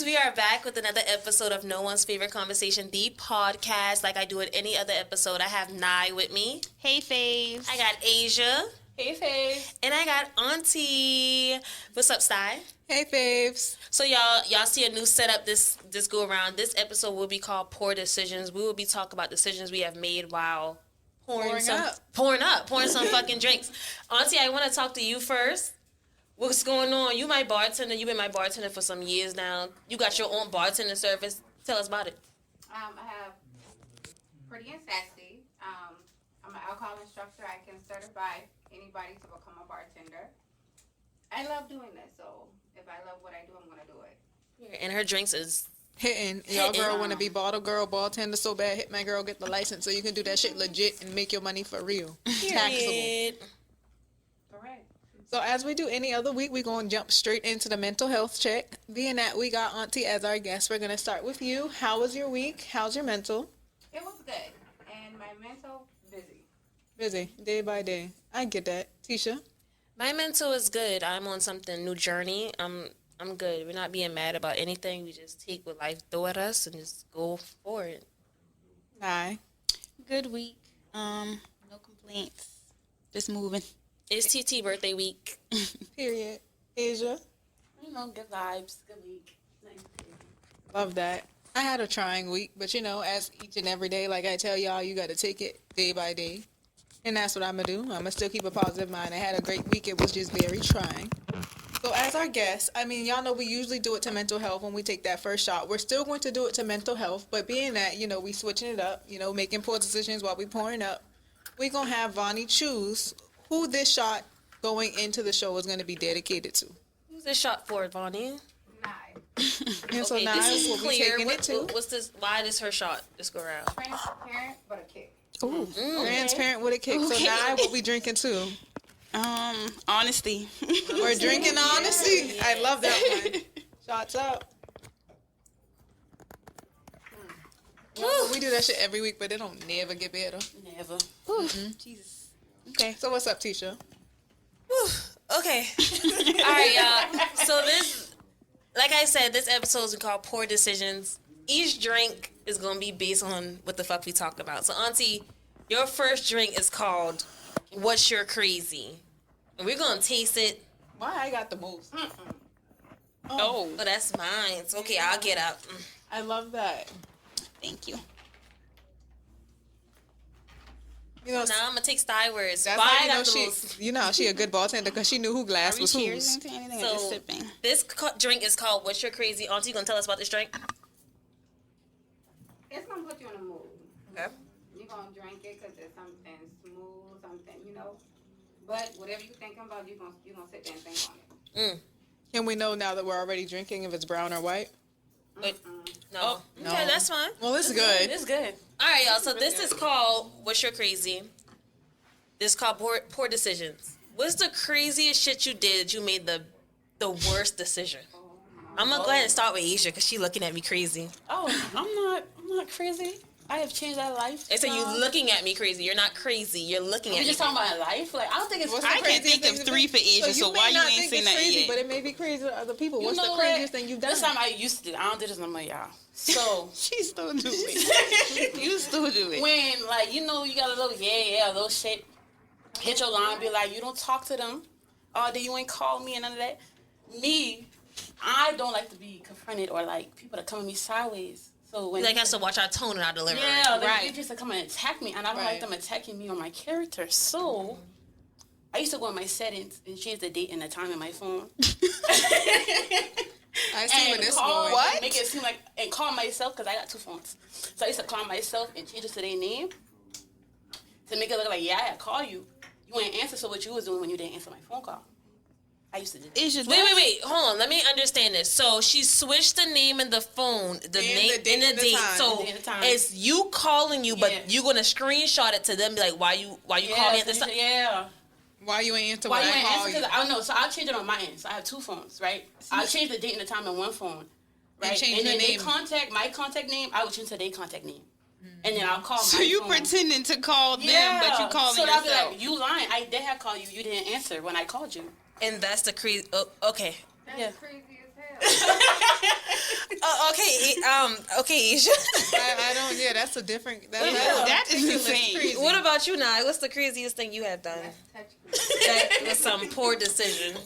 we are back with another episode of No One's Favorite Conversation, the podcast. Like I do at any other episode, I have Nye with me. Hey, Favs. I got Asia. Hey, Favs. And I got Auntie. What's up, Sty? Hey, Favs. So y'all see a new setup this go around. This episode will be called Poor Decisions. We will be talking about decisions we have made while pouring some fucking drinks. Auntie, I want to talk to you first. What's going on? You my bartender. You've been my bartender for some years now. You got your own bartender service. Tell us about it. I have Pretty and Sassy. I'm an alcohol instructor. I can certify anybody to become a bartender. I love doing this, so if I love what I do, I'm going to do it. And her drinks is Hitting. Y'all girl want to be bottle girl, bartender so bad. Hit my girl, get the license so you can do that shit legit and make your money for real. period. Correct. So as we do any other week, we're going to jump straight into the mental health check. Being that we got Auntie as our guest, we're going to start with you. How was your week? How's your mental? It was good. And my mental, busy. Busy, day by day. I get that. Tisha? My mental is good. I'm on something new journey. I'm good. We're not being mad about anything. We just take what life throw at us and just go for it. Nye? Good week. No complaints. Just moving. It's TT birthday week. Period. Asia? You know, good vibes. Good week. Nice. Love that. I had a trying week, but as each and every day, like I tell y'all, you got to take it day by day. And that's what I'm going to do. I'm going to still keep a positive mind. I had a great week. It was just very trying. So as our guest, y'all know we usually do it to mental health when we take that first shot. We're still going to do it to mental health, but being that, we switching it up, making poor decisions while we pouring up, we're going to have Vonnie choose who this shot going into the show is going to be dedicated to. Who's this shot for, Vonnie? Nye. And so now this is we'll be clear. taking it to. What's this? Why is her shot this go around? Transparent, but a kick. Ooh, transparent with a kick. So now what we drinking too? Honesty. We're drinking honesty. I love that one. Shots up. We do that shit every week, but it don't never get better. Never. Jesus. Okay. So what's up, Tisha? Okay. All right, y'all. So like I said, this episode is called Poor Decisions. Each drink is going to be based on what the fuck we talked about. So, Auntie, your first drink is called What's Your Crazy? And we're going to taste it. Why I got the most? Oh, that's mine. It's okay, I'll get up. I love that. Thank you. Now I'm going to take Sty words. That's Why how I got the most? she a good bartender because she knew who glass was whose. To anything or So, just sipping? this drink is called What's Your Crazy? Auntie, you going to tell us about this drink? It's going to put you in a mood. Okay. You're going to drink it because it's something smooth, something, But whatever you're thinking about, you're going to sit there and think on it. Can we know now that we're already drinking if it's brown or white? Wait. No. Oh, Okay, no. that's fine. Well, it's good. It's good. All right, y'all. So this is called What's Your Crazy? This is called Poor Decisions. What's the craziest shit you did? You made the worst decision. I'm gonna go ahead and start with Aisha because she looking at me crazy. Oh, I'm not crazy. I have changed that life. And so you looking at me crazy. You're not crazy. You're looking at We're me. just talking about life. Like I don't think it's. I can think of 3 for Asia, so why you ain't saying that yet? But it may be crazy to other people. What's the know craziest what? thing you've done? This time I used to do it. I don't do this no more, y'all. So She still do it. You still do it. when you got a little shit. Hit your line, be like, you don't talk to them. Oh, then you ain't call me and none of that. Me, I don't like to be confronted or people that come at me sideways. So when We has to watch our tone and our delivery. yeah, Right. they just come and attack me, and I don't Right. like them attacking me or my character. So I used to go in my settings and change the date and the time in my phone. I see where and this call, going. What? Make it seem and call myself because I got 2 phones. So I used to call myself and change it to their name to make it look like I call you. You ain't answer. So what you was doing when you didn't answer my phone call? I used to do that. Asia, Wait. Hold on. Let me understand this. So she switched the name in the phone, the name the date and the and the date. time. So The date and the time. it's you calling you, but Yeah. you gonna screenshot it to them, be like, why you call me at this time? Yeah. Why you ain't answer Why when you I ain't call answer? you? Because I don't know. So I'll change it on my end. So I have 2 phones, right? I'll change the date and the time in one phone, right? change And the then name. my contact name, I would change to their contact name. And then I'll call So my you phone. pretending to call them, but you calling so yourself. So I'll be like, you lying. I did have called you. You didn't answer when I called you. And that's the crazy. Oh, okay. That's Yeah. crazy as Okay, Isha. I don't. Yeah, that's a different. That is ridiculous, insane. crazy. What about you, Nye? What's the craziest thing you have done? That was some poor decision.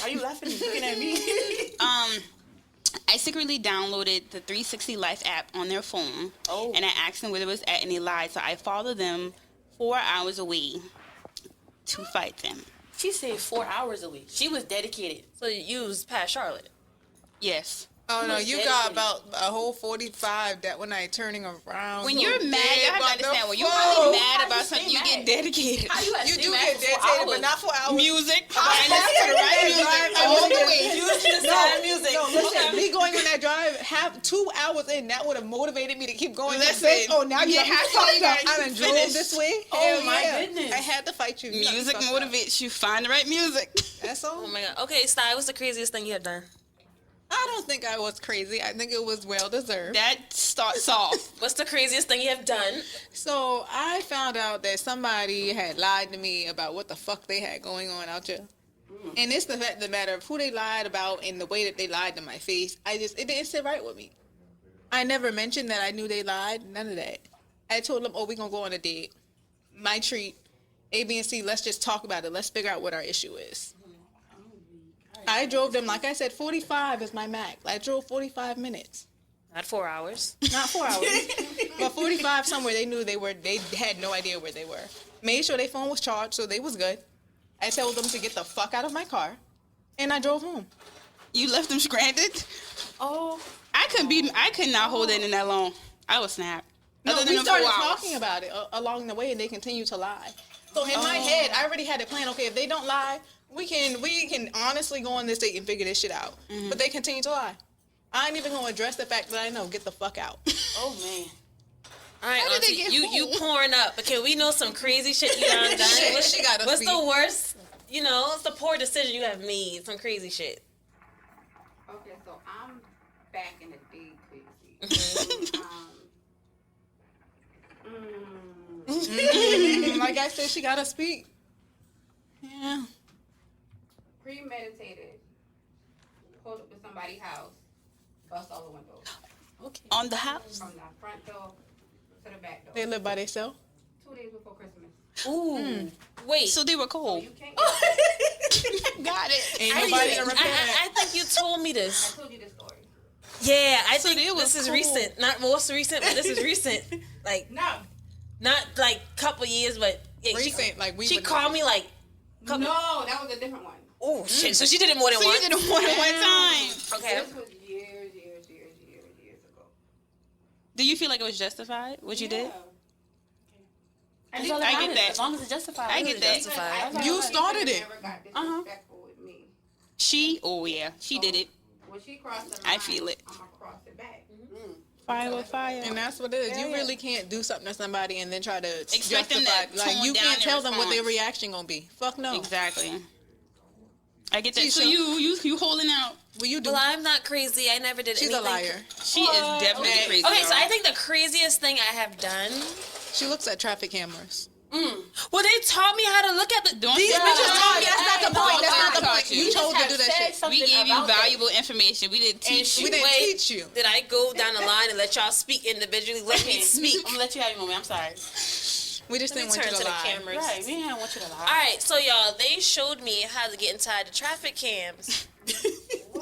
Are you laughing and looking at me? I secretly downloaded the 360 Life app on their phone, and I asked them where it was at, and they lied. So I followed them 4 hours away to fight them. She said 4 hours away. She was dedicated. So you was past Charlotte. Yes. Oh no, you got about a whole 45 that when I turning around. When you're mad, you have to understand. When you're really mad about something, you get dedicated. You do get dedicated, but not for hours. Music. I have to drive all the way. Music. No, listen. Me going on that drive, have 2 hours in, that would have motivated me to keep going. Listen. Oh, now you have to you guys I done drove finish. this way. Oh, Hell my yeah. goodness. I had to fight you. Music motivates you. Find the right music. That's all. Oh my god. Okay, Sty, what's the craziest thing you have done? I don't think I was crazy. I think it was well deserved. That starts off. What's the craziest thing you have done? So I found out that somebody had lied to me about what the fuck they had going on out there. And it's the fact of the matter of who they lied about and the way that they lied to my face. It didn't sit right with me. I never mentioned that I knew they lied. None of that. I told them, we're going to go on a date. My treat. A, B, and C, let's just talk about it. Let's figure out what our issue is. I drove them, like I said, 45 is my max. I drove 45 minutes. Not 4 hours. Not 4 hours. But 45 somewhere they knew they had no idea where they were. Made sure their phone was charged, so they was good. I told them to get the fuck out of my car, and I drove home. You left them stranded? Oh. I could not hold it in that long. I would snap. No, Other we than the started 4 hours. talking about it along the way, and they continued to lie. So in my head, I already had a plan. Okay, if they don't lie, we can honestly go on this date and figure this shit out. Mm-hmm. But they continue to lie. I ain't even gonna address the fact that I know. Get the fuck out. Oh man. All right, How did Auntie, they get you home? pouring up, but can we know some crazy shit you done? She got us What's beat. the worst? What's the poor decision you have made? Some crazy shit. Okay, so I'm back in the day crazy. Like I said, she got us beat. Yeah. Premeditated. Pulled up to somebody's house. Bust all the windows. Okay. On the house? From the front door to the back door. They live by themselves. 2 days before Christmas. Ooh. Wait. So they were So cold. you can't Got it. Ain't I, nobody think- to repair that. I think you told me I this. told you this story. Yeah, I So think it was this is cool. recent. Not most recent, but this is recent. Like, No. not like couple years, but yeah, Recent, like we. She would called me like, No, that was a different one. oh shit. So she did it more than So you once. did it more than one time. Okay. This was years ago. Do you feel like it was justified, what you did? I get that. As long as it's justified. I get that. Justified. You started it. Never got disrespectful with me. She did it. When she crossed the I line, feel it. I'm gonna cross it back. Fire with fire. And that's what it is. You really can't do something to somebody and then try to Expect them justify. to Like tone you down can't their tell them what their response. reaction gonna be. Fuck no. Exactly. I get that. So Tisha. you holding out. Well, you do. Well, I'm not crazy. I never did She's anything. a liar. She is definitely Okay. crazy. Okay, so I y'all. think the craziest thing I have done. She looks at traffic cameras. Well, they taught me how to look at the. Don't These say bitches that. taught me. That's not the point. That's not the taught point. you. You told her to do that shit. we gave you valuable information. We didn't teach We you. didn't Wait. teach you. Did I go down the line and let y'all speak individually? Let me speak. I'm gonna let you have your moment. I'm sorry. We just Let me didn't want turn you to to the lie. cameras. Right, we didn't want you to lie. All right, so y'all, they showed me how to get inside the traffic cams.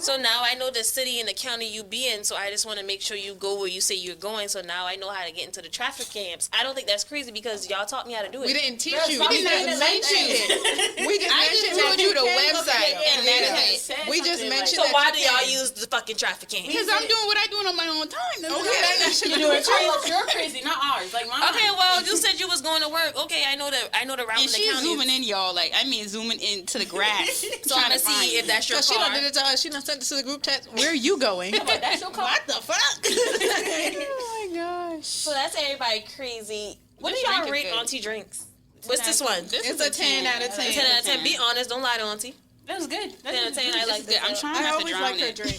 So now I know the city and the county you be in, so I just want to make sure you go where you say you're going, so now I know how to get into the traffic cams. I don't think that's crazy because y'all taught me how to do it. We didn't teach you. stop We saying just it like mentioned it. We just I just mentioned told that you the can look website, at it. and that's it. We just mentioned So that why you do y'all can. use the fucking traffic cams? Because I'm doing what I doing on my own time. That's Okay, what I that should You do do it it too. You're crazy, not ours. Like mine. Okay, well, you said you was going to work. Okay, I know the route in And the she's county. zooming in, y'all. Like, I mean, zooming into the grass. So I'm gonna see if that's your So she car. done did it to us. She done sent it to the group chat. Where are you going? But that's your car. What the fuck? Oh my gosh. So that's everybody crazy. What do This y'all drink is rate good. Auntie drinks? What's this one? It's a 10 out of 10. 10 out of 10. Be honest. Don't lie to Auntie. That was good. 10 out of 10. I like this. I'm trying I not to always drown like her it. drink.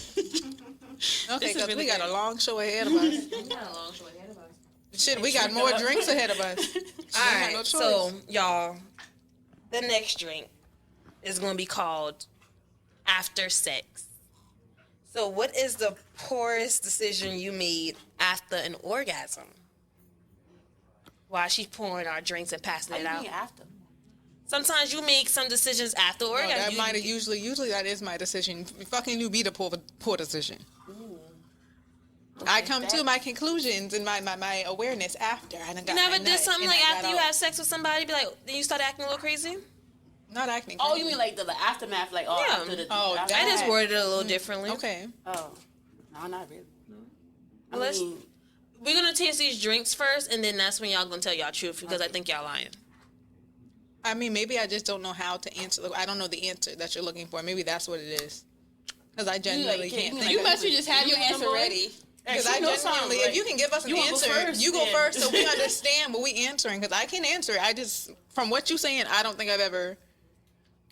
Okay, is because really we got good. a long show ahead of us. We got a long show ahead of us. Shit, we got more drinks ahead of us. All have right, no choice. so y'all, the next drink is going to be called After Sex. So what is the poorest decision you made after an orgasm? While she's pouring our drinks and passing it out. After. Sometimes you make some decisions after No, orgasm. that might have usually that is my decision. Fucking you be the poor decision. I come to my conclusions and my awareness after. I done got Never my did nut, something and like I got after you out. have sex with somebody, be like, then you start acting a little crazy? Not acting. Oh, crazy. you mean like the aftermath? Like, oh, Yeah. after the. Oh, after I just that. worded it a little differently. Okay. Oh, no, not really. I Let's- mean, We're going to taste these drinks first, and then that's when y'all going to tell y'all truth, because I think y'all lying. I mean, maybe I just don't know how to answer. I don't know the answer that you're looking for. Maybe that's what it is. Because I genuinely can't think. You must just have your answer ready. Because I genuinely, if you can give us an answer, you go first so we understand what we answering. Because I can answer it. I just, from what you saying, I don't think I've ever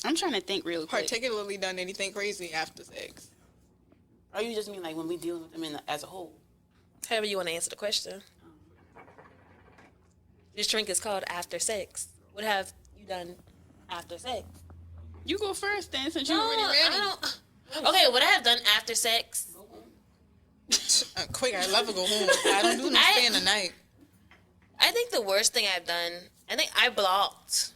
I'm trying to think real quick. particularly done anything crazy after sex. or you just mean like when we dealing with them as a whole? However you want to answer the question. This drink is called After Sex. What have you done after sex? You go first then, since you're already ready. I don't. Okay, what I have done after sex? Quick, I love to go home. I don't do no staying the night. I think the worst thing I've done, I think I blocked.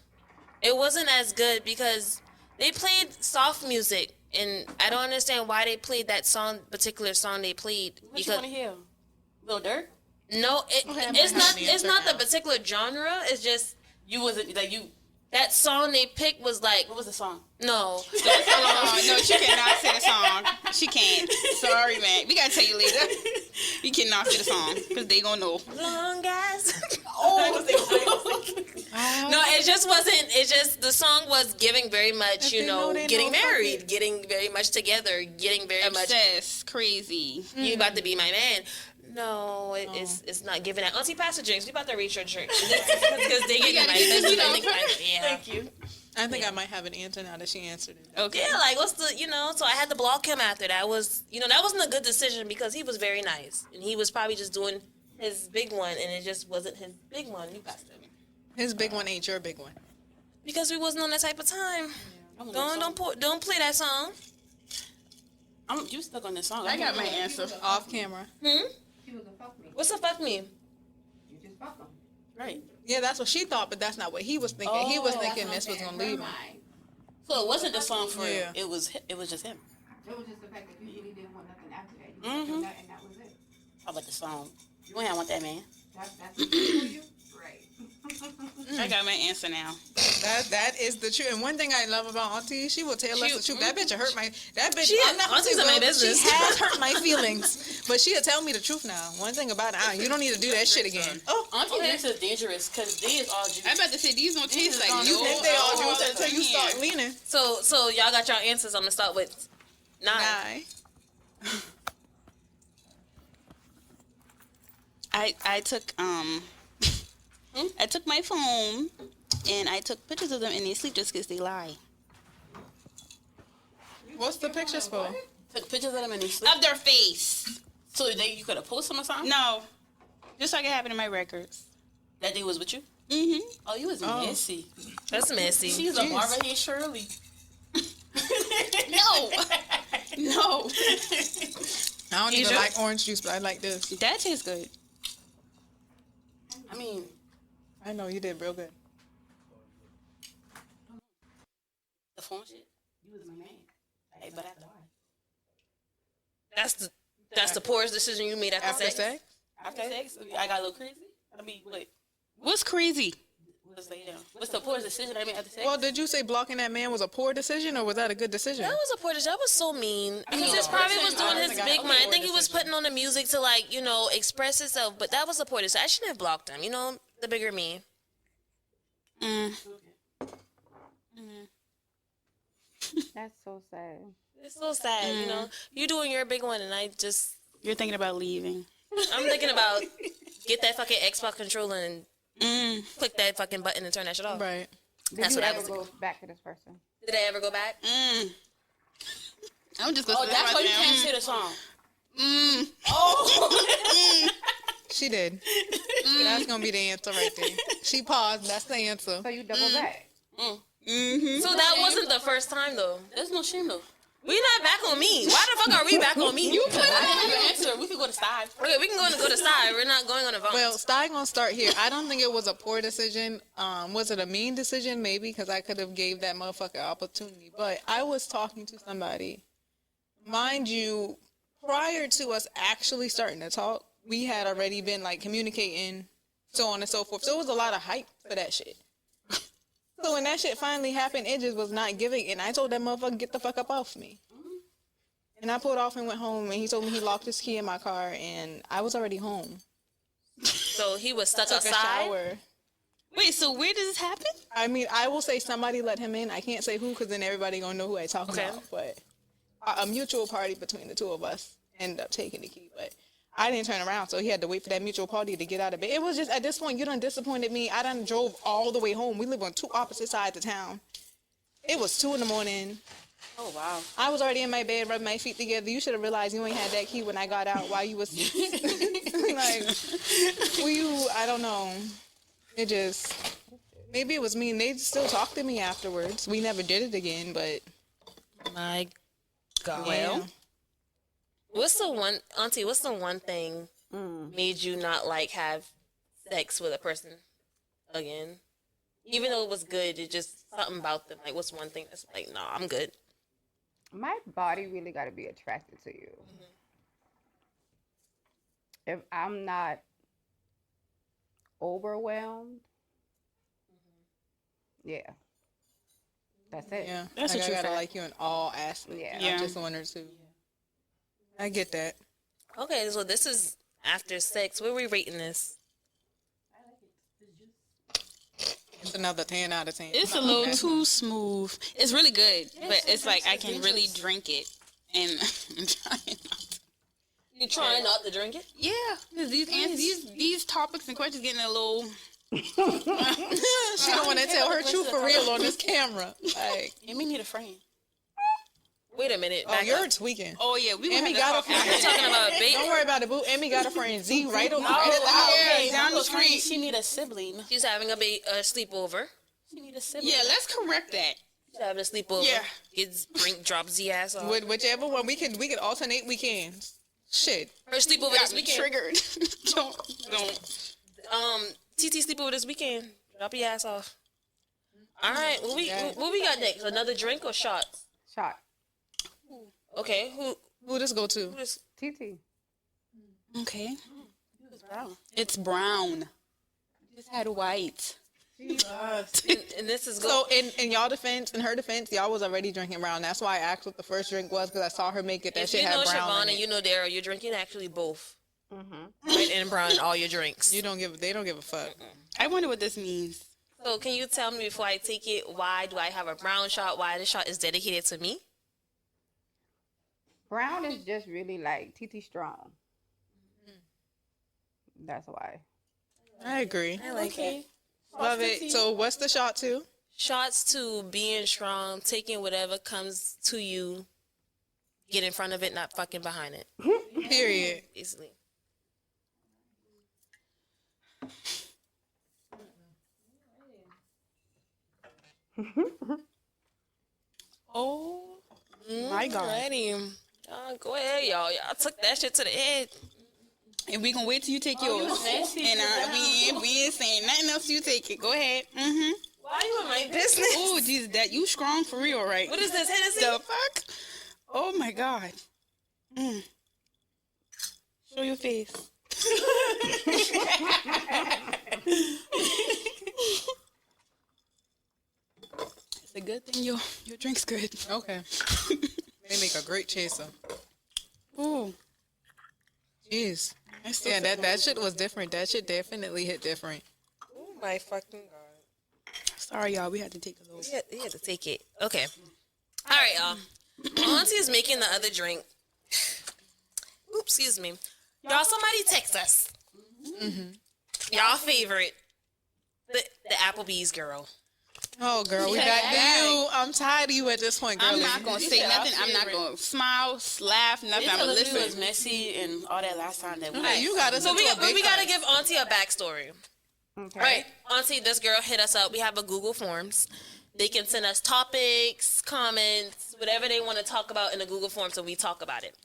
It wasn't as good because they played soft music, and I don't understand why they played that particular song they played. What you Because want to hear? Lil Durk? no, Okay, I might it's have not. an It's answer not the now. particular genre. It's just You wasn't like you. that song they picked was like What was the song? no. Oh, no, she cannot say the song. She can't. Sorry, man. We gotta tell you later. You cannot say the song because they gonna know. Long guys. Oh, No, it just wasn't. It just the song was giving very much, If you they know, know, they getting know, fuck married, it. getting very much together, getting very much. Obsessed, crazy. You about to be my man. No, it's not giving that. Auntie, pass the drinks. We about to reach your drink because they getting my business. I think, yeah. Thank you. I think I might have an answer now that she answered it. Okay. Yeah, like what's the so I had to block him after that. Was that wasn't a good decision because he was very nice and he was probably just doing his big one and it just wasn't his big one. You passed him His big one ain't your big one. because we wasn't on that type of time. Don't play that song. You stuck on this song. I got my answer. Off camera. She was a fuck me. What's the fuck me? You just fuck him. Right. Yeah, that's what she thought, but that's not what he was thinking. He was thinking this was gonna leave him. So it wasn't the song for Yeah. it was just him. It was just the fact that you really didn't want nothing after that. You Mhm. wanted that, and that was it. How about the song? You ain't want that man. That's what for you? Right. I got my answer now. That is the truth. And one thing I love about Auntie, she will tell us the truth. That bitch hurt my. That bitch. I'm not Auntie's in my business. She has hurt my feelings, but she'll tell me the truth now. One thing about it, you don't need to do that shit again. Oh, Auntie drinks is dangerous because they is all juice. I'm about to say these don't taste like You no. You think they all alcohol do until you here. start leaning. So y'all got your answers. I'm gonna start with 9. Nah. I took I took my phone and I took pictures of them in their sleep just because they lie. What's the pictures for? Took pictures of them and they sleep. Of their face. So you could have posted them or something? No. Just like it happened in my records. That they was with you? Mm-hmm. Oh, you was messy. That's messy. She's a Barbara Hay Shirley. No. No. I don't even Asia? like orange juice, but I like this. That tastes good. I mean, I know you did real good. the phone shit. You was my man. Hey, but after That's the poorest decision you made after After sex. sex? after sex, I got a little crazy. I mean, wait. What's crazy? What's the poorest decision I made after sex? Well, did you say blocking that man was a poor decision, or was that a good decision? That was a poor decision. That was so mean. Because mean, this probably was I doing don't his think I- big okay, mind. I poor think he was decision. putting on the music to express himself. But that was a poor decision. I shouldn't have blocked him. The bigger me. That's so sad. It's so sad. You doing your big one, and You're thinking about leaving. I'm thinking about get that fucking Xbox controller and click that fucking button and turn that shit off. Right. Did That's you what I ever was go back to this person? Did I ever go back? I'm just gonna Oh, say that's that why you right can't now. say the song. She did. That's gonna be the answer right there. She paused. That's the answer. So you double back. So that wasn't the first time though. There's no shame though. We not back on me. Why the fuck are we back on me? I didn't even answer. We could go to side. Okay, we can go to side. We're not going on a vote. Well, Sty gonna start here. I don't think it was a poor decision. Was it a mean decision? Maybe, because I could have gave that motherfucker opportunity. But I was talking to somebody, mind you, prior to us actually starting to talk, we had already been like communicating, so on and so forth. So it was a lot of hype for that shit. So when that shit finally happened, it just was not giving. And I told that motherfucker, get the fuck up off me. And I pulled off and went home, and he told me he locked his key in my car, and I was already home. So he was stuck Took a outside? shower. Wait, so where does this happen? I mean, I will say somebody let him in. I can't say who, because then everybody gonna know who I talk about. But a mutual party between the two of us ended up taking the key. But I didn't turn around, so he had to wait for that mutual party to get out of bed. It was just, at this point, you done disappointed me. I done drove all the way home. We live on two opposite sides of town. It was 2 a.m. Oh wow. I was already in my bed, rubbing my feet together. You should have realized you ain't had that key when I got out while you was like, I don't know. It just, maybe it was me, and they still talked to me afterwards. We never did it again, but. My God. Well. What's the one thing made you not like have sex with a person again? Even though it was good, it just something about them. Like, what's one thing that's like, nah, I'm good. My body really got to be attracted to you. If I'm not overwhelmed, yeah, that's it. Yeah, That's like, a true I gotta fact. like you in all aspects. Yeah. I just one or two. I get that. Okay, so this is after sex. Where are we rating this? It's another 10 out of 10. It's a little too smooth. It's really good, but it's like I can really drink it, and I'm trying not to. You trying not to drink it? Yeah, because these topics and questions getting a little. She don't want to tell her truth for real on this camera. Like, And we need a friend. Wait a minute. oh, back you're up. tweaking. Oh yeah, we Emmy gonna got a have to talk friend. We're talking about bait. Don't worry about it, boo. Emmy got a friend Z right over Oh, there. okay, down the street. She need a sibling. She's having a sleepover. She need a sibling. Yeah, let's correct that. She's having a sleepover. Yeah. Drop Z ass off. Whichever one we can alternate weekends. Shit. Her sleepover this weekend. Triggered. don't. TT sleepover this weekend. Drop your ass off. All right. What we got next? Another drink or shots? Shot. Okay. Who this go to? Who this? TT. Okay. It's brown. It's brown. Just had white. And this is So in y'all defense, in her defense, y'all was already drinking brown. That's why I asked what the first drink was, because I saw her make it. That If shit you had know brown Siobhan in and it. you know Daryl, you're drinking actually both. White and brown in all your drinks. They don't give a fuck. I wonder what this means. So can you tell me before I take it, why do I have a brown shot? Why the shot is dedicated to me? Brown is just really like TT strong. That's why. I agree. I like it. Love it. So what's the shot to? Shots to being strong, taking whatever comes to you, get in front of it, not fucking behind it. Period. Basically. Oh my God. Alrighty. Go ahead, y'all. Y'all took that shit to the head. And we gonna wait till you take yours. And we ain't saying nothing else. You take it. Go ahead. Mm-hmm. Why you in my business? Oh, Jesus, that you strong for real, right? What is this, Hennessy? The fuck? Oh my God. Show your face. It's a good thing your drink's good. Okay. They make a great chaser. Ooh. Jeez. Yeah, that shit was different. That shit definitely hit different. Oh my fucking God. Sorry, y'all. We had to take a little. You had to take it. Okay. All right, y'all. Auntie is making the other drink. Oops, excuse me. Y'all, somebody text us. Y'all favorite, the Applebee's girl. Oh, girl, we got you. I'm tired of you at this point, girl. I'm not gonna say nothing. I'm not gonna smile, laugh, nothing. I'm gonna It was listen. messy and all that last time that we. You got us So into a big we gotta fight. give Auntie a backstory. Okay. Right. Auntie, this girl hit us up. We have a Google Forms. They can send us topics, comments, whatever they want to talk about in the Google form, so we talk about it.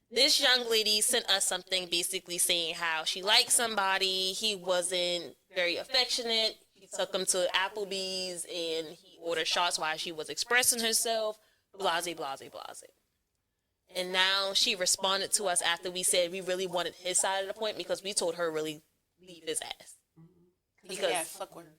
This young lady sent us something basically saying how she liked somebody. He wasn't very affectionate. He took him to Applebee's and he ordered shots while she was expressing herself. Blase, blase, blase. And now she responded to us after we said we really wanted his side of the point because we told her really leave his ass. Because fuck with her.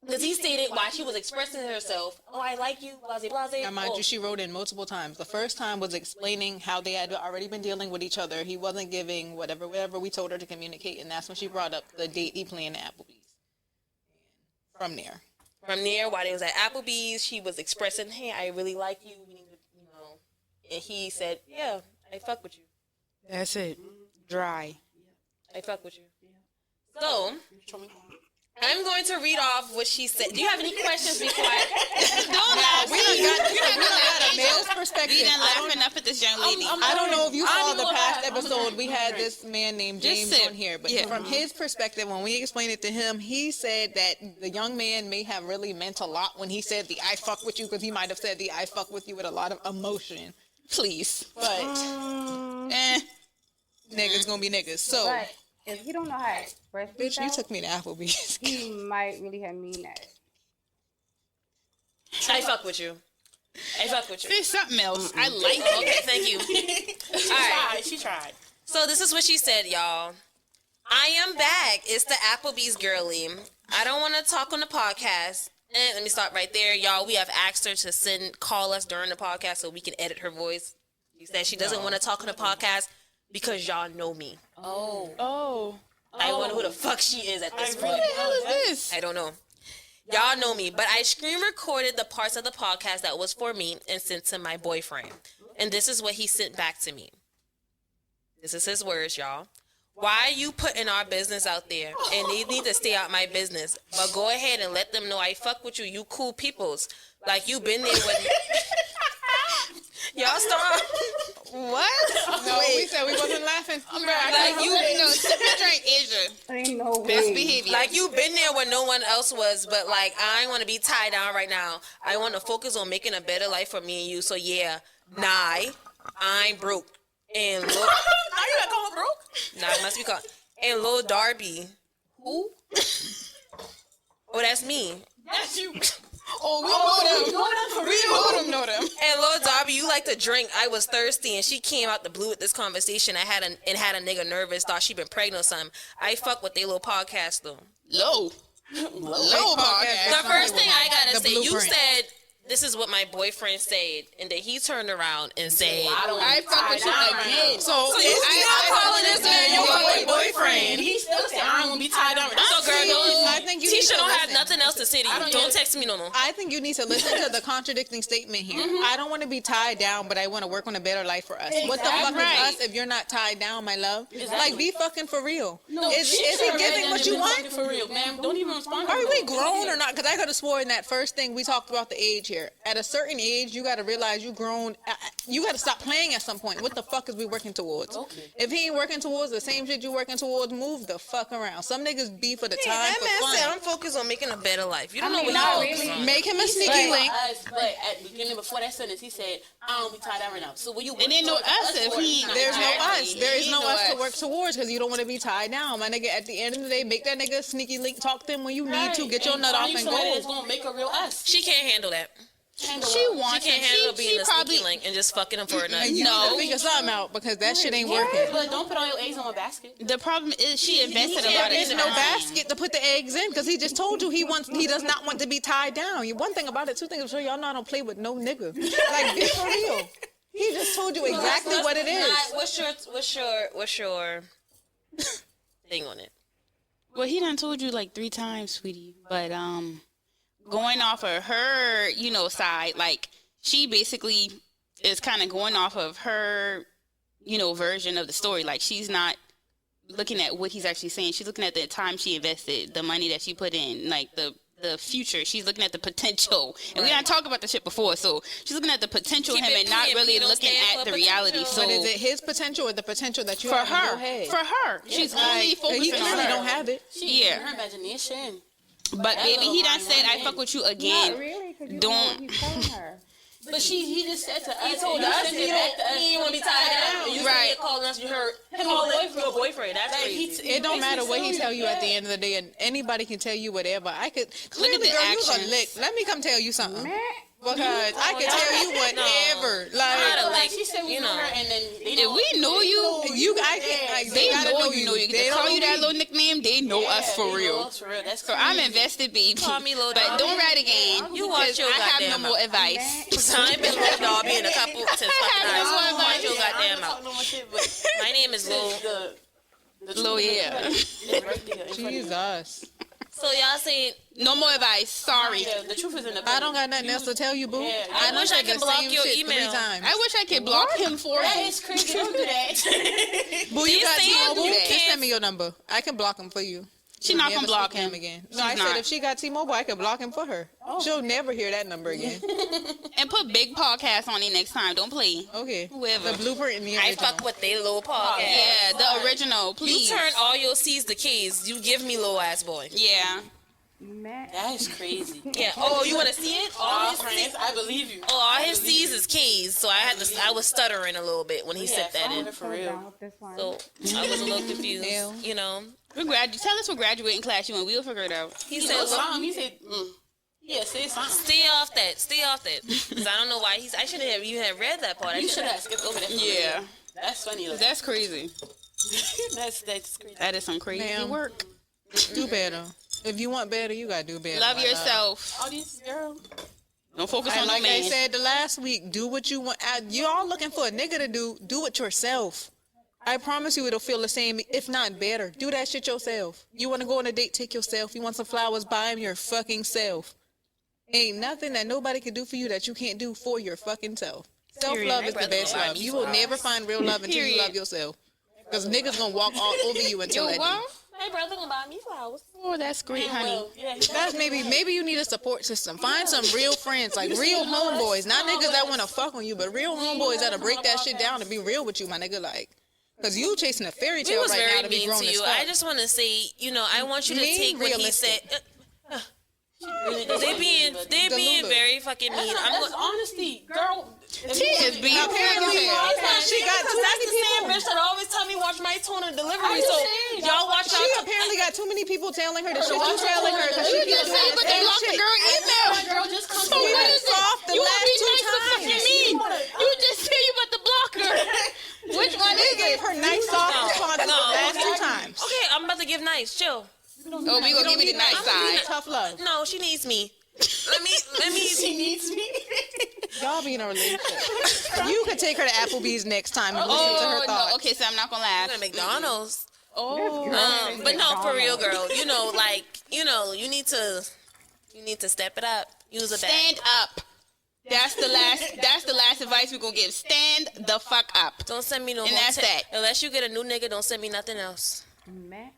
Because he stated while she was expressing herself, oh, I like you, blase, blase. Now, mind you, she wrote in multiple times. The first time was explaining how they had already been dealing with each other. He wasn't giving whatever we told her to communicate, and that's when she brought up the date he planned at Applebee's. From there, while they was at Applebee's, she was expressing, hey, I really like you. We need to, and he said, yeah, I fuck with you. That's it. Dry. I fuck with you. So, I'm going to read off what she said. Do you have any questions before I... Don't We got a male's perspective. We done laughing up at this young lady. I don't know if you saw the past episode. We had this man named James on here. But from his perspective, when we explained it to him, he said that the young man may have really meant a lot when he said the I fuck with you, because he might have said the I fuck with you with a lot of emotion. Please. But niggas gonna be niggas. So... But if you don't know how to express bitch, yourself, you took me to Applebee's. he might really have mean that. I fuck with you. I fuck with you. There's something else. I like it. Okay, thank you. She tried. So this is what she said, y'all. I am back. It's the Applebee's girly. I don't want to talk on the podcast. And let me start right there, y'all. We have asked her to call us during the podcast so we can edit her voice. She said she doesn't want to talk on the podcast because y'all know me. Oh. I wonder who the fuck she is at this point. Who the hell is this? I don't know. Y'all know me, but I screen recorded the parts of the podcast that was for me and sent to my boyfriend. And this is what he sent back to me. This is his words, y'all. Why are you putting our business out there? And they need to stay out my business. But go ahead and let them know I fuck with you. You cool peoples. Like you been there with me. Y'all stop. What? No, we said we wasn't laughing. Like you No, sip and drink Asia. Ain't no way. Best behavior. Like you been there when no one else was, but like I ain't want to be tied down right now. I want to focus on making a better life for me and you. So yeah, I'm broke. And Lil, Now you not calling broke? nah, it must be called. And Lil Darby, who? Oh, that's me. That's you. Oh, we know them. And Lil Darby, you like to drink. I was thirsty, and she came out the blue with this conversation. I had a nigga nervous, thought she been pregnant or something. I fuck with they little podcast though. Low podcast. The first thing I gotta The say, you blueprint. said this is what my boyfriend said, and then he turned around and said, I fuck with you again. So you still calling this man your boyfriend? He still said, I ain't gonna be tied down. So girl, I think you need Tisha to don't have listen. nothing else to say to you. Don't text me no more. I think you need to listen to the contradicting statement here. I don't want to be tied down, but I want to work on a better life for us. What the fuck is us if you're not tied down, my love? Like, be fucking for real. Is he giving what you want? For real, ma'am. Don't even respond. Are we grown or not? Because I could have sworn that first thing we talked about the age here. At a certain age, you got to realize you grown. You got to stop playing at some point. What the fuck is we working towards? Okay. If he ain't working towards the same shit you working towards, move the fuck around. Some niggas be for the time That for man fun. said I'm focused on making a better life. You don't know what not you're focused really. on. Make him a sneaky link. But at the beginning, before that sentence, he said, I don't be tied down right now. So when you And then no us if he. There's no us. There is no us to us. work towards because you don't want to be tied down. My nigga, at the end of the day, make that nigga a sneaky link. Talk to him when you need to. Get your nut off and It's go. gonna make a real us. She can't handle that. She She wants can't it. handle being She a probably. sneaky link and just fucking him for a night. And you No. need to figure something out because that shit ain't working. But don't put all your eggs in one basket. The problem is she invested a lot of There's time. no basket to put the eggs in because he just told you he does not want to be tied down. One thing about it, two things I'm sure y'all know I don't play with no nigga. Like, be for real. He just told you exactly what it is. What's your thing on it? Well, he done told you like 3 times, sweetie. But going off of her, side, like she basically is kind of going off of her, version of the story. Like she's not looking at what he's actually saying. She's looking at the time she invested, the money that she put in, like the future. She's looking at the potential. And we didn't talk about the shit before, so she's looking at the potential in him and not really looking at the reality. So But is it his potential or the potential that you for have in your her, head? for her, she's only He focusing on clearly her. don't have it. Her imagination. But baby, he done said I fuck with you again. Not really, because you Don't- don't know what he's telling her. But he just said to us. He told us he didn't want to be tied down. You Right. calling us, you heard him calling your boyfriend. That's crazy. It don't matter what he tell you at the end of the day, and anybody can tell you whatever. I could clearly, the girl, you was a actions. lick. Let me come tell you something. Man, Because I can tell you whatever. Not a Like, lick. She said we You know know. her, and then they If we know you, I can't, like, they gotta know you know you. They They call don't you know that me. little nickname, they know us for real. For real. That's So I'm invested, baby. Call me Lil But Dobby. don't ride again. You watch because your I have goddamn no more mouth. advice. I ain't been Lil Dobby in a couple since fucking have no high more school. Watch your advice. goddamn mouth. My name is Lil. Lil, yeah. Jesus. So y'all saying No more advice. Sorry. Yeah, the truth is in the I don't got nothing else to tell you, boo. Yeah. I done wish I said could the block same your shit email. 3 times. I wish I could block him for That you. is crazy. Don't do that. Boo, These you got things T-Mobile? you Just can't- send me your number. I can block him for you. She not Never gonna block speak to him again. No, She's I not. said if she got T-Mobile, I could block him for her. She'll never hear that number again. And put big podcast on it next time. Don't play. Okay. Whoever. The blueprint and the I original. fuck with they little podcast. Yeah, the original, You please. turn all your C's to K's. You give me little ass boy. Yeah. man. That is crazy. Yeah. Oh, you want to see it? All his C's. I believe you. Oh, all his C's is K's. So I was stuttering a little bit when he said that in. For real. Down with this one. So I was a little confused. Hell. You know. Tell us what graduating class you in. We'll figure it out. He He said, said "Look, something. He said, yeah, say something. stay off that. Stay off that. 'Cause I don't know why I shouldn't have. You had read that part. I You should should have. have skipped over that. Yeah. That's funny. Like, That's crazy. that's crazy. That is some crazy Ma'am. work. Do better. If you want better, you gotta do better. Love my yourself. All these girls. Don't focus And on like no I man. said the last week, do what you want. You all looking for a nigga to do it yourself. I promise you it'll feel the same, if not better. Do that shit yourself. You want to go on a date, take yourself. You want some flowers, buy them your fucking self. Ain't nothing that nobody can do for you that you can't do for your fucking self. Self-love is the best love. You will never find real love until you Period. love yourself. Because niggas gonna walk all over you until Yo, that what? Hey, brother, gonna buy me flowers. Oh, that's great, honey. Well, yeah. That's maybe you need a support system. Find some real friends, like real homeboys, not niggas that want to fuck on you, but real homeboys that'll break that shit down and be real with you, my nigga. Like, cause you chasing a fairy He tale was right now very to be mean grown to as you. fuck. I just want to say, I want you to Mean, take what he realistic. said. Really They being Delulu. very fucking mean. I'm That's going. honesty, girl. She is being Apparently, she got too That's many the same people. bitch that always tell me watch my tone of delivery. just So saying, y'all watch She out. apparently got too many people telling her the shit you telling her because she You keep just doing said, the but they same locked the shit. girl email. Girl, just come So to what us. is it? Soft the You last want to be 2 nice to times. fucking mean. You just said you about to block her. Which one They is gave it? her nice soft responses No. the last 2 times. Okay, I'm about to give nice. Chill. Oh, we gonna give you the nice side. Tough love. No, she needs me. Let me. She needs me. Y'all be in a relationship. You could take her to Applebee's next time and listen to her Oh, thoughts. no. Okay, so I'm not gonna laugh. Go to McDonald's. Oh. But no, for real, girl. You need to step it up. Use a bag. Stand up. That's the last advice we're gonna give. Stand the fuck up. Don't send me no And more. that's that. Unless you get a new nigga, don't send me nothing else. Man.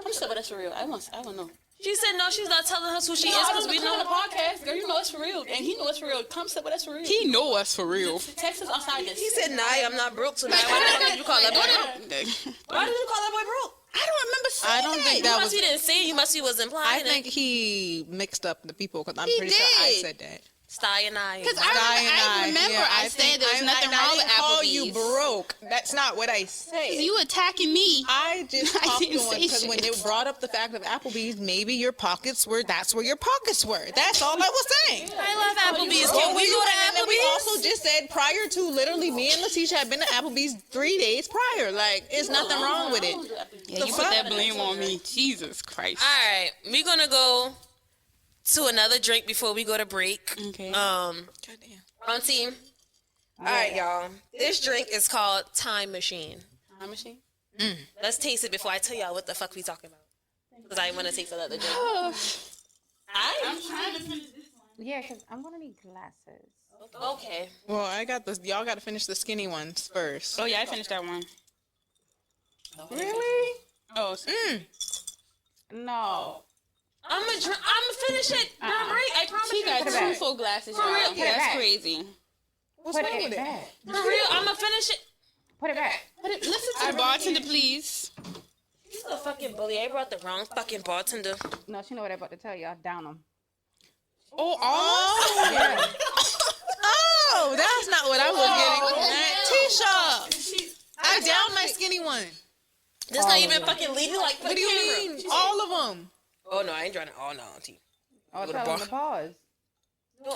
I'm sure, but that's for real. I want to know. She said no. She's not telling us who she is I because don't we know the know. podcast, girl. You know it's for real, and he know it's for real. Come sit with us for real. He know us for real. Text us outside this. He said, "Nah, I'm not broke tonight." Why did you call that boy broke? Why did you call that boy broke? I don't remember saying I don't think You that must was. be didn't say it. You must be was implying I it. think he mixed up the people because I'm He pretty sure I did. said that. Sty and I. Because Guy I and remember yeah, I said there was nothing wrong with I didn't call you Applebee's. broke. That's not what I said. You attacking me. I just I talked didn't on say because when they shit. brought up the fact of Applebee's, maybe your pockets were. That's where your pockets were. That's all I was saying. I love Applebee's. Oh, Can we go and then to we Applebee's? also just said prior to literally me and Letitia had been to Applebee's 3 days prior. Like, it's nothing wrong with it. Yeah, The you fuck? put that blame on me. Jesus Christ. All right, we're gonna go to another drink before we go to break. Okay. Goddamn. Auntie. All right, y'all. This drink is called Time Machine. Time machine. Let's taste it before I tell y'all what the fuck we talking about. Because I want to taste another drink. I'm trying to finish this one. Yeah, because I'm going to need glasses. Okay. Well, I got this. Y'all got to finish the skinny ones first. Oh, yeah, I finished that one. Really? Oh, so No. I'm gonna finish it. During break. I promise she you. got Put it two back. full glasses, For real? y'all. Put it That's back. crazy. What's Put wrong it with it? back. For real, I'm gonna finish it. Put it back. Listen to the bartender, please. She's a fucking bully. I brought the wrong fucking bartender. No, she know what I'm about to tell you. Down them. Oh, Oh, that's not what I was getting. Tisha, I down my skinny one. This not even fucking legal. Like, What do you mean? All of them. Oh no, I ain't trying to. Oh no, auntie. Oh, tell them to pause.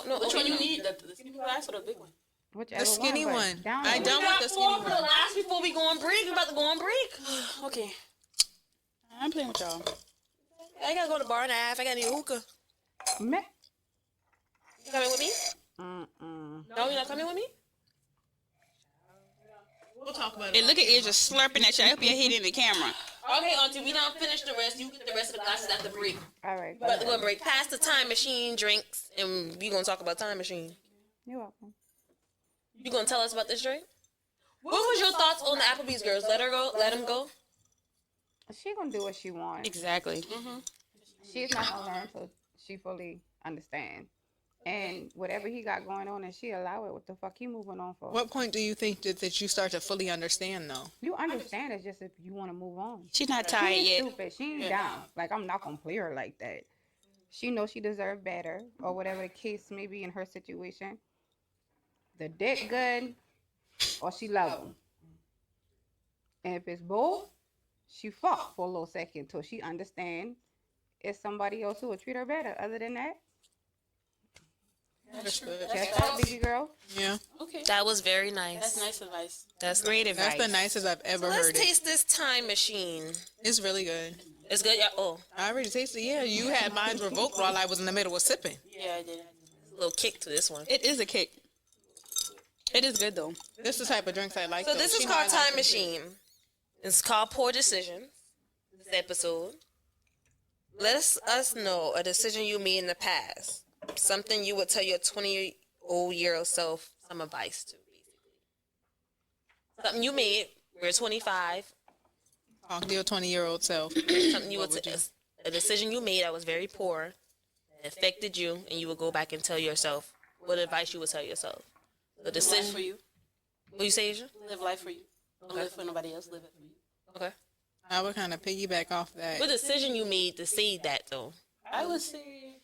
No, Which one you need? The skinny glass or the big one? Whichever The skinny but one. down I low. done with the skinny For the one. last before we go on break. We about to go on break. Okay. I'm playing with y'all. I gotta go to bar and a half. I gotta need a hookah. Meh. You coming with me? Mm-mm. No, you're not coming with me? We'll talk about Hey, look at Asia slurping that shit. I hope you're hitting the camera. Okay, auntie, we don't finish the rest. You get the rest of the glasses after break. All right. We about to go on break. Pass the time machine drinks, and we gonna talk about time machine. You're welcome. You gonna tell us about this drink? What was your thoughts on the Applebee's girls? Let her go. Let them go. She gonna do what she wants. Exactly. She's not gonna learn till she fully understand. And whatever he got going on, and she allow it. What the fuck you moving on for? What point do you think that you start to fully understand, though? You understand it's just if you want to move on. She's not She tired ain't yet. stupid. She ain't down. Like, I'm not gonna play her like that. She knows she deserved better, or whatever the case may be in her situation. The dick good, or she love him. And if it's both, she fuck for a little second till she understand it's somebody else who will treat her better. Other than that, Understood. that's that, baby girl. Yeah. Okay. That was very nice. That's nice advice. That's Great advice. That's the nicest I've ever Let's heard it. taste this time machine. It's really good. It's good. Yeah. Oh, I already tasted it. Yeah, you had mine revoked while I was in the middle of sipping. Yeah, I did. a little kick to this one. It is a kick. It is good though. This is the type of drinks I like. So though. this is She called know I like Time them too. Machine. It's called Poor Decisions. This episode. Let us know a decision you made in the past. Something you would tell your 20-year-old self some advice to, basically. Something you made. We're 25. Talk to your 20-year-old self. Something you What would would you- a decision you made that was very poor, that affected you, and you would go back and tell yourself what advice you would tell yourself. The Live decision. for you. What you say, Asia? Live life for you. Don't live for nobody else. Live it for you. Okay. I would kind of piggyback off that. What decision you made to say that though? I would say,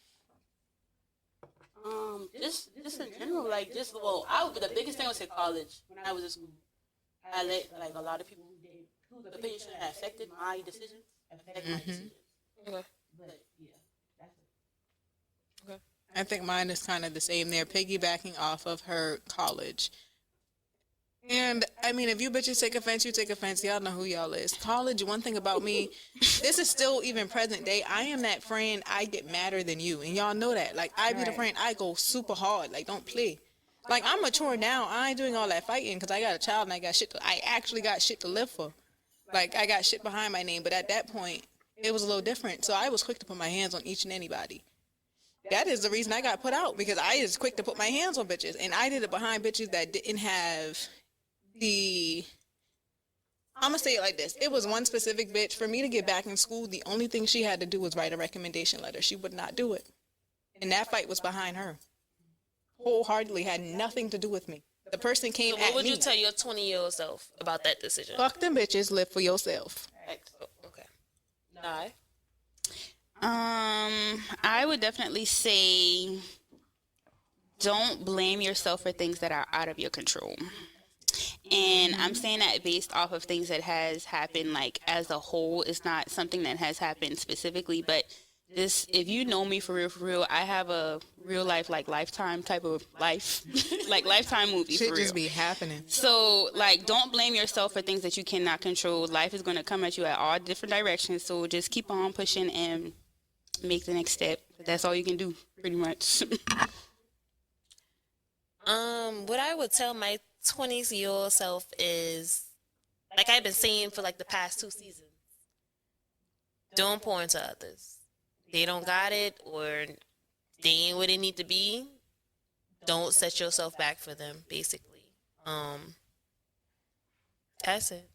just in general, like just the biggest thing I would say college. When I was in school, I let like a lot of people whose opinions have affected my decisions. Affected my decisions. Okay. But yeah, that's it. I think mine is kind of the same. They're piggybacking off of her college. And, I mean, if you bitches take offense, you take offense. Y'all know who y'all is. College, one thing about me, this is still even present day. I am that friend, I get madder than you. And y'all know that. Like, I be the Right. friend, I go super hard. Like, don't play. Like, I'm mature now. I ain't doing all that fighting because I got a child and I actually got shit to live for. Like, I got shit behind my name. But at that point, it was a little different. So I was quick to put my hands on each and anybody. That is the reason I got put out, because I was quick to put my hands on bitches. And I did it behind bitches that didn't have I'm going to say it like this. It was one specific bitch. For me to get back in school, the only thing she had to do was write a recommendation letter. She would not do it. And that fight was behind her. Wholeheartedly had nothing to do with me. The person came So what at would me. you tell your 20-year-old self about that decision? Fuck them bitches, live for yourself. Oh, okay. Nah. I would definitely say don't blame yourself for things that are out of your control. And I'm saying that based off of things that has happened, like as a whole. It's not something that has happened specifically, but just if you know me for real, I have a real life, like Lifetime type of life, like Lifetime movie Shit for real. just be happening. So, like, don't blame yourself for things that you cannot control. Life is going to come at you at all different directions. So just keep on pushing and make the next step. That's all you can do, pretty much. What I would tell my 20-year-old self is, like I've been saying for like the past 2 seasons, don't pour into others. They don't got it, or they ain't where they need to be. Don't set yourself back for them, basically. That's it.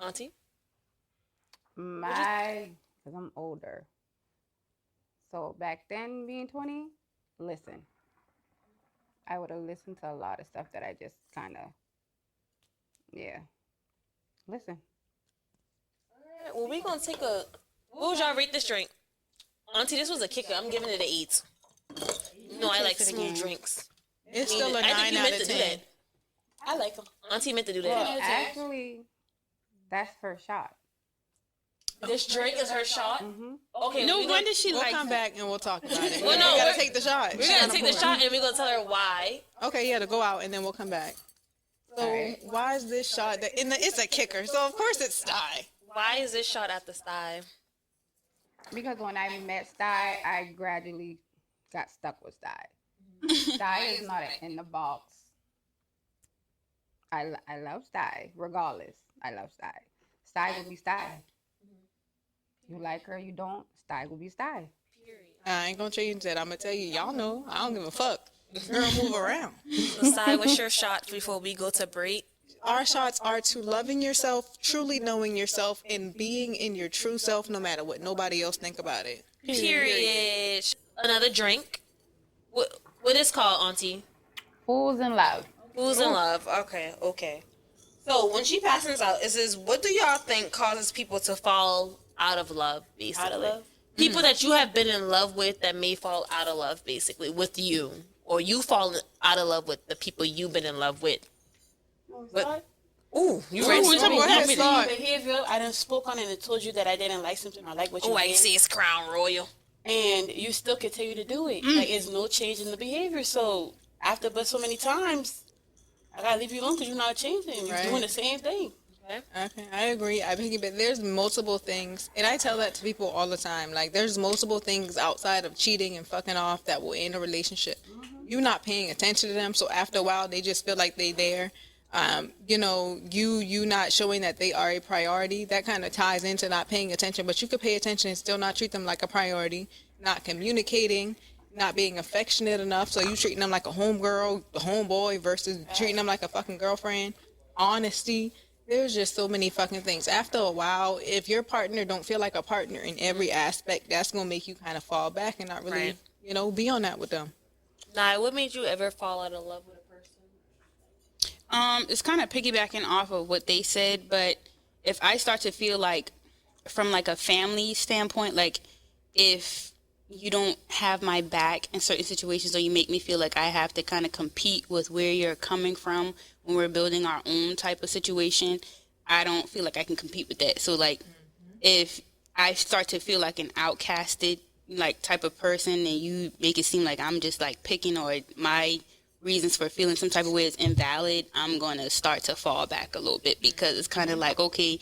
Auntie? Because I'm older. So back then, being 20, listen. I would have listened to a lot of stuff that I just kind of, listen. Well, we gonna take a. What would y'all rate this drink? Auntie, this was a kicker. I'm giving it an 8. No, I like taste it smooth again. drinks. It's still a I think 9 you out meant of to do 10. that. I like them. Auntie meant to do that. Well, actually, that's her shot. This drink is her shot. Okay. No we wonder she We'll likes come it. back and we'll talk about it. Well, no, we gotta we're- take the shot. We're gonna take the shot and we're gonna tell her why. Okay, yeah, to go out and then we'll come back. So Alright. why is this shot? It's a kicker. So of course it's Sty. Why is this shot at the sty? Because when I met Sty, I gradually got stuck with Sty. Sty is not in the box. I love Sty, regardless. I love Sty. Sty will be Sty. You like her, you don't. Sty will be Sty. I ain't gonna change that. I'm gonna tell you, y'all know, I don't give a fuck. Girl, move around. So, Sty, what's your shot before we go to break? Our shots are to loving yourself, truly knowing yourself, and being in your true self no matter what nobody else think about it. Period. Another drink. What is called, Auntie? Fools in love. Who's in love? Okay. So when she passes out, it says, what do y'all think causes people to fall out of love, basically? Out of love? People that you have been in love with that may fall out of love, basically, with you. Or you fall out of love with the people you've been in love with. But, ooh, you ready? Ooh, go ahead, start. Behavior. I done spoke on it and told you that I didn't like something. I like what you Oh, I did. see it's Crown Royal. And you still continue to do it. Like, it's no change in the behavior. So after but so many times, I gotta leave you alone because you're not changing. You're Right. doing the same thing. Okay, I agree. I think but there's multiple things, and I tell that to people all the time. Like, there's multiple things outside of cheating and fucking off that will end a relationship. You're not paying attention to them, so after a while, they just feel like they there. You not showing that they are a priority. That kind of ties into not paying attention. But you could pay attention and still not treat them like a priority. Not communicating, not being affectionate enough. So you treating them like a homegirl, a homeboy versus treating them like a fucking girlfriend. Honesty. There's just so many fucking things. After a while, if your partner don't feel like a partner in every aspect, that's gonna make you kind of fall back and not really, Right. be on that with them. Nah, what made you ever fall out of love with a person? It's kind of piggybacking off of what they said, but if I start to feel like, from like a family standpoint, like if you don't have my back in certain situations, or you make me feel like I have to kind of compete with where you're coming from when we're building our own type of situation, I don't feel like I can compete with that. So like, if I start to feel like an outcasted like type of person, and you make it seem like I'm just like picking, or my reasons for feeling some type of way is invalid, I'm going to start to fall back a little bit, because it's kind of like, okay,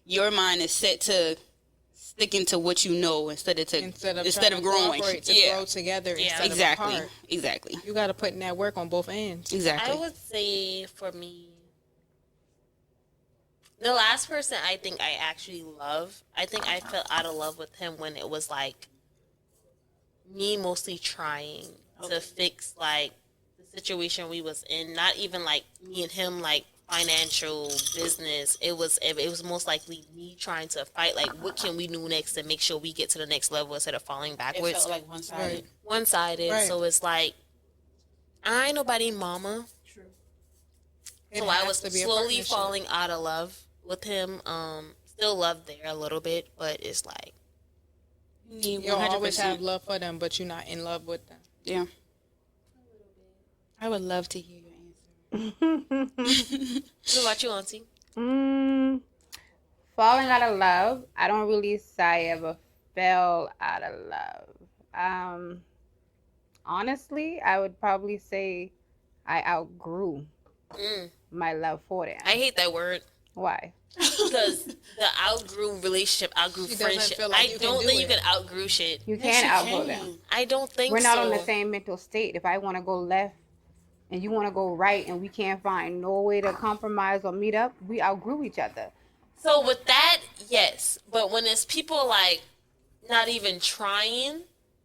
your mind is set to sticking to what you know instead of Trying growing. to grow together. Instead Exactly. Of apart. Exactly. You got to put in that work on both ends. Exactly. I would say for me, the last person I think I actually love, I think I fell out of love with him when it was like me mostly trying to fix like the situation we was in. Not even like me and him like financial business. It was most likely me trying to fight like what can we do next to make sure we get to the next level instead of falling It backwards. felt like one-sided. One-sided. Right. So it's like I ain't nobody mama. So I was slowly falling out of love with him. Still love there a little bit, but it's like You'll always have love for them, but you're not in love with them. Yeah. I would love to hear your answer. what about you, Auntie? Falling out of love. I don't really say I ever fell out of love. Honestly, I would probably say I outgrew my love for them. I hate that word Why? because the outgrew relationship, outgrew She doesn't friendship. feel like I you can don't do think you it. can outgrew shit. You can't outgrow them. I don't think We're not so. on the same mental state. If I want to go left and you want to go right and we can't find no way to compromise or meet up, we outgrew each other. So with that, yes, but when it's people like not even trying,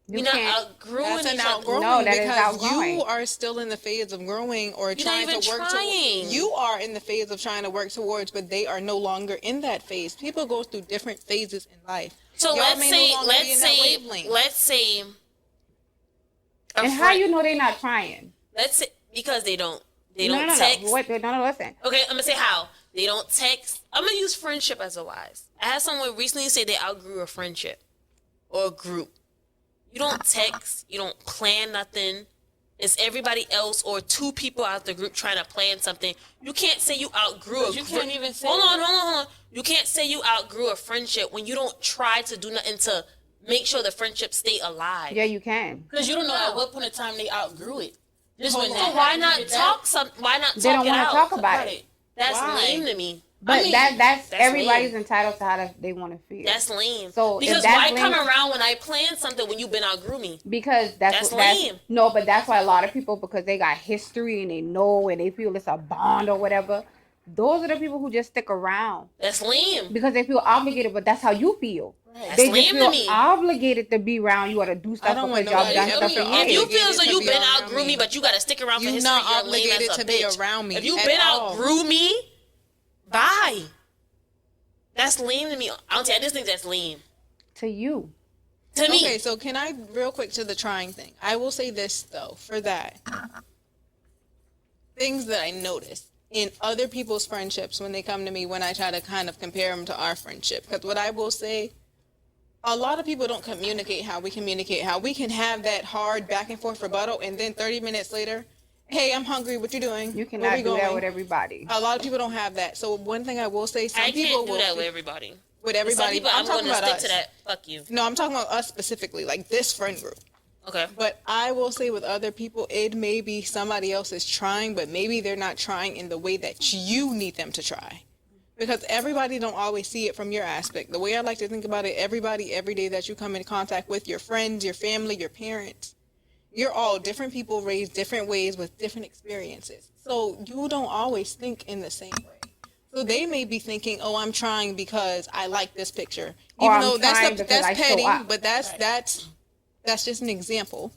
You you're not can't. outgrowing That's an each other. outgrowing No, that is because outgrowing. you are still in the phase of growing or You're trying not to even work trying. You are in the phase of trying to work towards, but they are no longer in that phase. People go through different phases in life. So Y'all let's may say, no longer be in that wavelength. let's say, And how you know they're not trying? let's say because they don't No, text. Wait, no, listen. Okay, I'm gonna say how they don't text. I'm gonna use friendship as a wise. I had someone recently say they outgrew a friendship or a group. You don't text. You don't plan nothing. It's everybody else or two people out the group trying to plan something. You can't say you outgrew You can't even say Hold on. You can't say you outgrew a friendship when you don't try to do nothing to make sure the friendship stay alive. Yeah, you can. Because you don't know at what point in time they outgrew it. Just when So that why happened, not did talk that- some? Why not talk They don't it want out? to talk about it. That's Why? lame to me. But I mean, that's that's everybody's lame. entitled to how they want to feel. That's lame. So if because that's why come lame- around when I plan something when you've been outgrew me? Because That's lame. No, but that's why a lot of people, because they got history and they know and they feel it's a bond or whatever. Those are the people who just stick around That's lame. because they feel obligated. But that's how you feel. That's They just lame to feel me. obligated to be around you or to do stuff don't want because y'all nobody done else stuff to for If years. you feel as though to you've be been around outgrew me, me. but you gotta stick around for You're history, not you're lame obligated as a to be bitch. around me If you've at been all. outgrew me, bye. That's lame to me. Auntie, I just think that's lame. To you. To me. Okay, so can I real quick to the trying thing? I will say this though, for that. Things that I notice in other people's friendships when they come to me when I try to kind of compare them to our friendship. Because what I will say, a lot of people don't communicate how we communicate, how we can have that hard back and forth rebuttal and then 30 minutes later, hey, I'm hungry, what you doing? You Where cannot we do that going? with everybody. A lot of people don't have that. So one thing I will say, some I people can't do will that with everybody. with Some everybody. people, I'm I'm talking going to about stick us. to that. Fuck you. No, I'm talking about us specifically, like this friend group. Okay. But I will say with other people, it may be somebody else is trying, but maybe they're not trying in the way that you need them to try. Because everybody don't always see it from your aspect. The way I like to think about it, everybody, every day that you come in contact with your friends, your family, your parents, you're all different people raised different ways with different experiences. So you don't always think in the same way. So they may be thinking, oh, I'm trying because I like this picture. Or Even I'm though trying that's because I show petty, up. but that's just an example.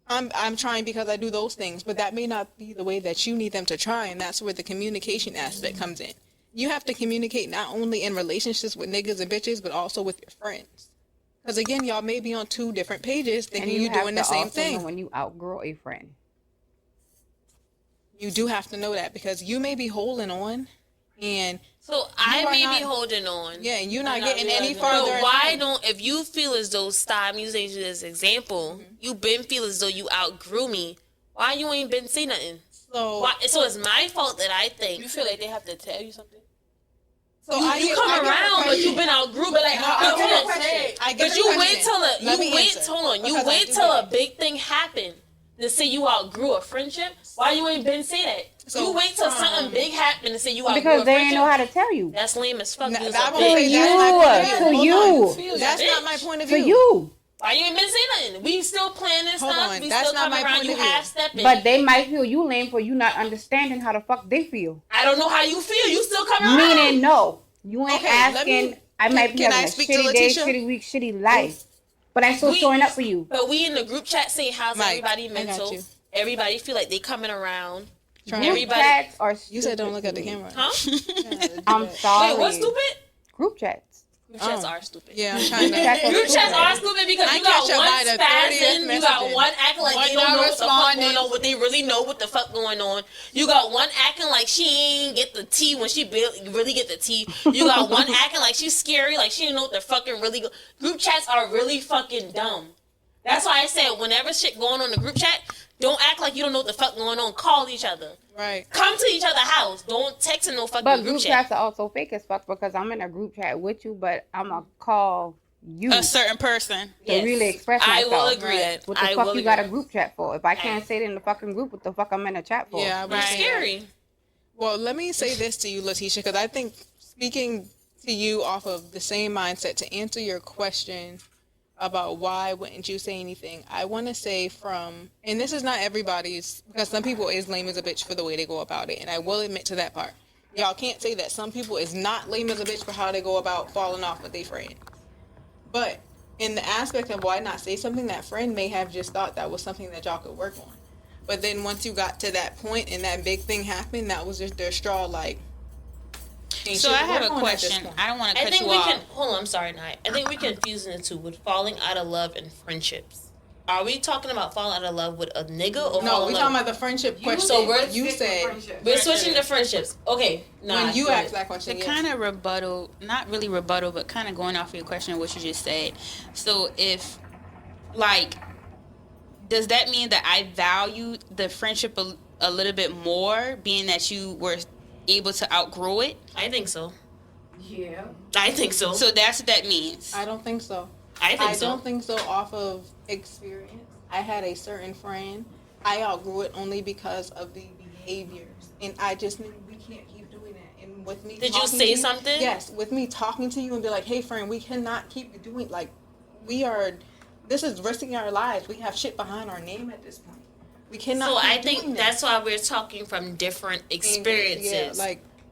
I'm trying because I do those things, but that may not be the way that you need them to try, and that's where the communication aspect comes in. You have to communicate not only in relationships with niggas and bitches, but also with your friends. Because again, y'all may be on two different pages thinking And you you're have doing to the same also know thing. when you outgrow a friend. You do have to know that because you may be holding on, and So I are may be not- holding on. yeah, and you're not not getting any realizing. further. But why don't, if you feel as though, stop, I'm using you as an example, you been feel as though you outgrew me, why you ain't been say nothing? So, Why, so it's my fault that I think. You feel like they have to tell you something? You come around, but you've been outgrew. But like, I get your but question. I get but your you wait question. till Let me answer. hold on, you Because I wait do till get a it. big thing happen to say you outgrew a friendship. Why you ain't been say that? So, you wait till something big happen to say you outgrew Because a they friendship. ain't know how to tell you. That's lame as fuck. No, You's I a won't bitch. say that's my point of view. To Hold you. on. That's Bitch. not my point of To view. you. Why you ain't been say nothing? We still planning Hold stuff. on, We that's still not coming my around. point You of view. half stepping. But they might feel you lame for you not understanding how the fuck they feel. I don't know how you feel. You still coming around. Meaning, no. You ain't Okay, let asking. me- I might be can I having a speak to shitty day, Letitia? shitty week, shitty life. But I'm still We- showing up for you. But we in the group chat saying how's Mike, everybody I got mental. you. Everybody feel like they coming around. Trying. Group Everybody- chats are You said don't stupid look at to the me. camera. Huh? I'm sorry. Wait, what's stupid? Group chats. Group chats Oh. are stupid. Yeah, I'm trying Chats to. are Group chats stupid. are stupid because I you got catch up one by the 30th spazzing, you got messaging. one acting like One they don't not know what the fuck responding. going on, but they really know what the fuck going on. You got one acting like she ain't get the tea when she really get the tea. You got one acting like she's scary, like she didn't know what the fucking really go. Group chats are really fucking dumb. That's why I said whenever shit going on in the group chat, don't act like you don't know what the fuck going on. Call each other. Right. Come to each other's house. Don't text in no fucking But group group chat. chats are also fake as fuck because I'm in a group chat with you, but I'm going to call you A to certain person. Yes. really express I myself. will agree. Right. What the I fuck will you agree. got a group chat for? If I can't say it in the fucking group, what the fuck I'm in a chat for? Yeah, I was It's saying that. scary. Well, let me say this to you, Letitia, because I think speaking to you off of the same mindset to answer your question about why wouldn't you say anything, I want to say from, and this is not everybody's, because some people is lame as a bitch for the way they go about it, and I will admit to that part. Y'all can't say that some people is not lame as a bitch for how they go about falling off with their friend. But in the aspect of why not say something, that friend may have just thought that was something that y'all could work on. But then once you got to that point and that big thing happened, that was just their straw, like, ain't So shit I to have work a on at this question. point. I don't want to I cut think you we off. can hold on. I'm sorry, Nye. I think we confusing the two with falling out of love and friendships. Are we talking about falling out of love with a nigga or No, falling we out talking about the friendship question. So we're- you said We're switching to friendships. Okay, nah. when you go asked ahead. that question. To Yes. kind of rebuttal, not really rebuttal, but kind of going off your question, what you just said. So if, like, does that mean that I value the friendship a little bit more, being that you were able to outgrow it? I think so. Yeah. I think so. So that's what that means. I don't think so. I I don't think so off of experience. I had a certain friend. I outgrew it only because of the behaviors. And I just knew we can't keep doing that. And with me Did you talking say to you- something? Yes. With me talking to you and be like, hey, friend, we cannot keep doing, like, this is risking our lives. We have shit behind our name at this point. We cannot So keep I doing think this. that's why we're talking from different experiences. Yeah,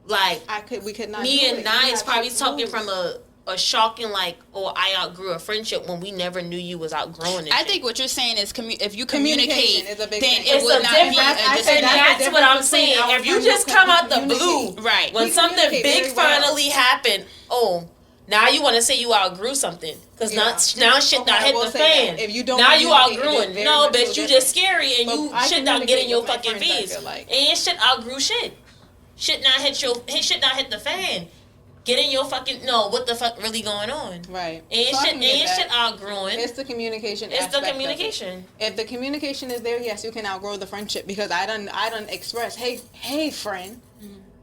like, we could not me do and it. Nye You is have probably shit to talking lose. from a shocking, like, oh, I outgrew a friendship when we never knew you was outgrowing it. I think what you're saying is if you Communication communicate, is a big then thing. it it's will a not difference. be a I And said disagreement. that's what I'm saying. between If you our just friends come out the communicate. blue, Right. when We something communicate big very well. finally happened, oh, now you want to say you outgrew something because Yeah. now shit Okay, not I hit will the say fan. that. If you don't now you communicate, it is outgrowing. very No, much so bitch, you different. just scary and But you I shit not communicate get in your with my fucking friends, I face. feel like. And shit outgrew shit. Shit not hit the fan. Get in your fucking what the fuck really going on? Right. And So I shit can get that. shit outgrowing. It's the communication. It's the aspect of it. communication. If the communication is there, yes, you can outgrow the friendship because I done express, hey, friend.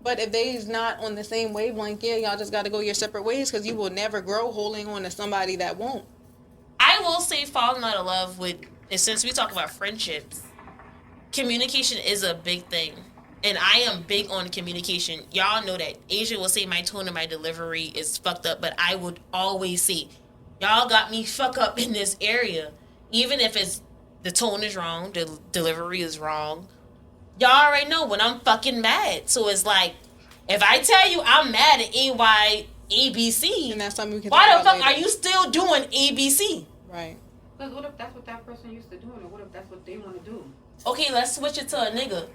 But if they's not on the same wavelength, yeah, y'all just got to go your separate ways because you will never grow holding on to somebody that won't. I will say falling out of love with, and since we talk about friendships, communication is a big thing. And I am big on communication. Y'all know that. Asia will say my tone and my delivery is fucked up, but I would always say, y'all got me fucked up in this area. Even if it's the tone is wrong, the delivery is wrong. Y'all already know when I'm fucking mad. So it's like, if I tell you I'm mad at AY ABC, And that's something we can why talk the fuck about later. are you still doing ABC? Right. Because what if that's what that person used to do, and what if that's what they want to do? Okay, let's switch it to a nigga.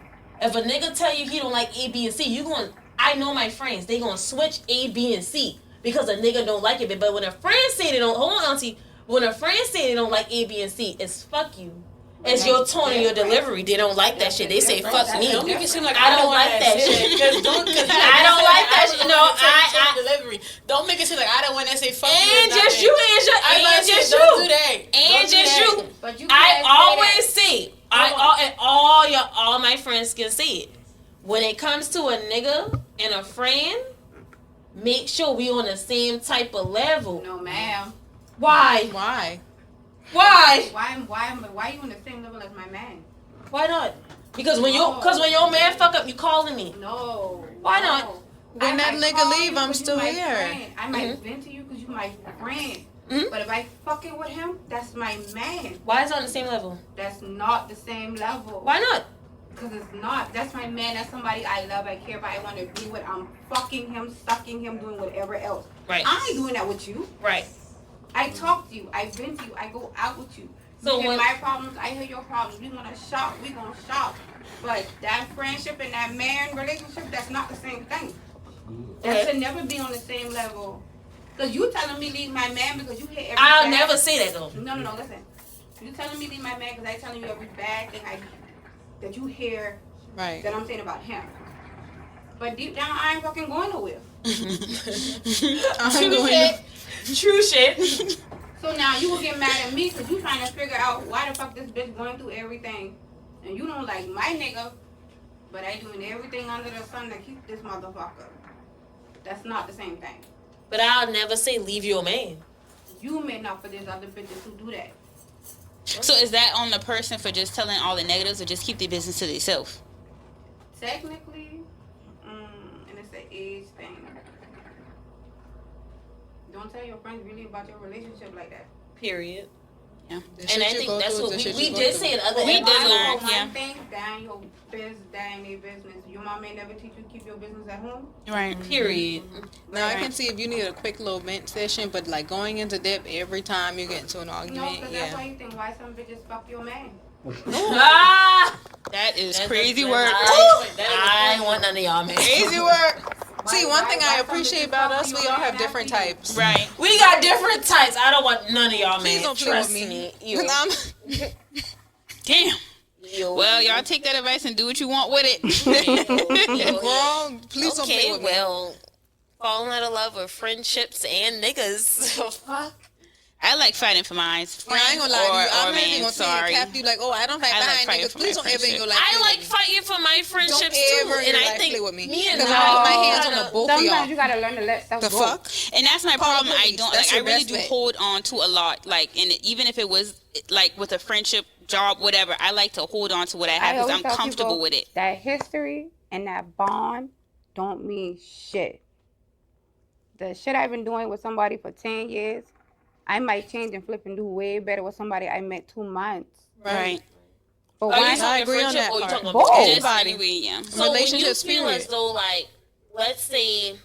If a nigga tell you he don't like A, B, and C, I know my friends, they gonna switch A, B, and C because a nigga don't like it. But when a friend say they don't, hold on, auntie. When a friend say they don't like A, B, and C, it's fuck you. It's your tone and your delivery. They don't like that shit. They say fuck me. Don't make it seem like I don't like that shit. Cause I don't like that shit. No, I delivery. Don't make it seem like I don't want to say fuck you. and just you, and just Don't do you, that. and just you. But you I can't always say say, and all my friends can say it. When it comes to a nigga and a friend, make sure we on the same type of level. that. No, ma'am. Why? Why? Why? Why you on the same level as my man? Why not? Because when No. your man fuck up, you calling me. No. Why not? No. When I that might nigga call leave, you I'm 'cause you still my here. friend. I might vent to you because you my friend. Mhm. But if I fucking with him, that's my man. Why is it on the same level? That's not the same level. Why not? Because it's not. That's my man. That's somebody I love, I care about, I want to be with. I'm fucking him, sucking him, doing whatever else. Right. I ain't doing that with you. Right. I talk to you. I vent to you. I go out with you. So You hear when- my problems, I hear your problems. We want to shop. We gonna shop. But that friendship and that man relationship, that's not the same thing. That Okay. should never be on the same level. Cause you telling me leave my man because you hear every I'll bad- never say that though. No, listen. You telling me leave my man because I telling you every bad thing that you hear Right. that I'm saying about him. But deep down, I ain't fucking going nowhere. I'm going True shit. So now you will get mad at me because you trying to figure out why the fuck this bitch going through everything. And you don't like my nigga, but I doing everything under the sun to keep this motherfucker. That's not the same thing. But I'll never say leave your man. You may not for these other bitches who do that. So is that on the person for just telling all the negatives, or just keep their business to themselves? Technically, and it's an age thing. Don't tell your friends really about your relationship like that. Period. The And shit I you think go that's through what is the we shit you go did through. say in other We did episodes. learn, One yeah. thing, that your business, that ain't their business. Your mom may never teach you to keep your business at home. Right. Period. Now I can see if you need a quick little vent session, but like going into depth every time you get into an No, argument, because that's yeah. why you think why some bitches fuck your man. Ah! That is That's crazy a- work. I ain't want none of y'all, man. Crazy work. See, one thing why I some appreciate bitches about fuck us, your we all man have after different you? types. Right. We got different types. I don't want none of y'all, Please man. don't play Trust with me. You. Damn. Yo. Well, y'all take that advice and do what you want with it. Wrong. Please don't play Okay, with me. well, falling out of love with friendships and niggas. Fuck. I like fighting for mine. Yeah, I ain't gonna lie to you. I'm not even gonna sorry. say you like, oh, I don't fight I like behind fighting niggas. for Please my don't ever in your life. I like fighting for my friendships Don't too, ever and I think play with me. me and because I I put my gotta- hands on the both of y'all. Sometimes you gotta learn to let stuff The go. fuck? And that's my problem. I don't That's like. I your really best do bet. hold on to a lot. Like, and even if it was like with a friendship, job, whatever, I like to hold on to what I have because always I'm tell comfortable people with it. That history and that bond don't mean shit. The shit I've been doing with somebody for 10 years, I might change and flip and do way better with somebody I met 2 months. Right. But Are you when talking agree on friendship that or you part. talking Both. about Just Anybody. anyway, yeah. So when you Relationships, feel period. as though, like, let's say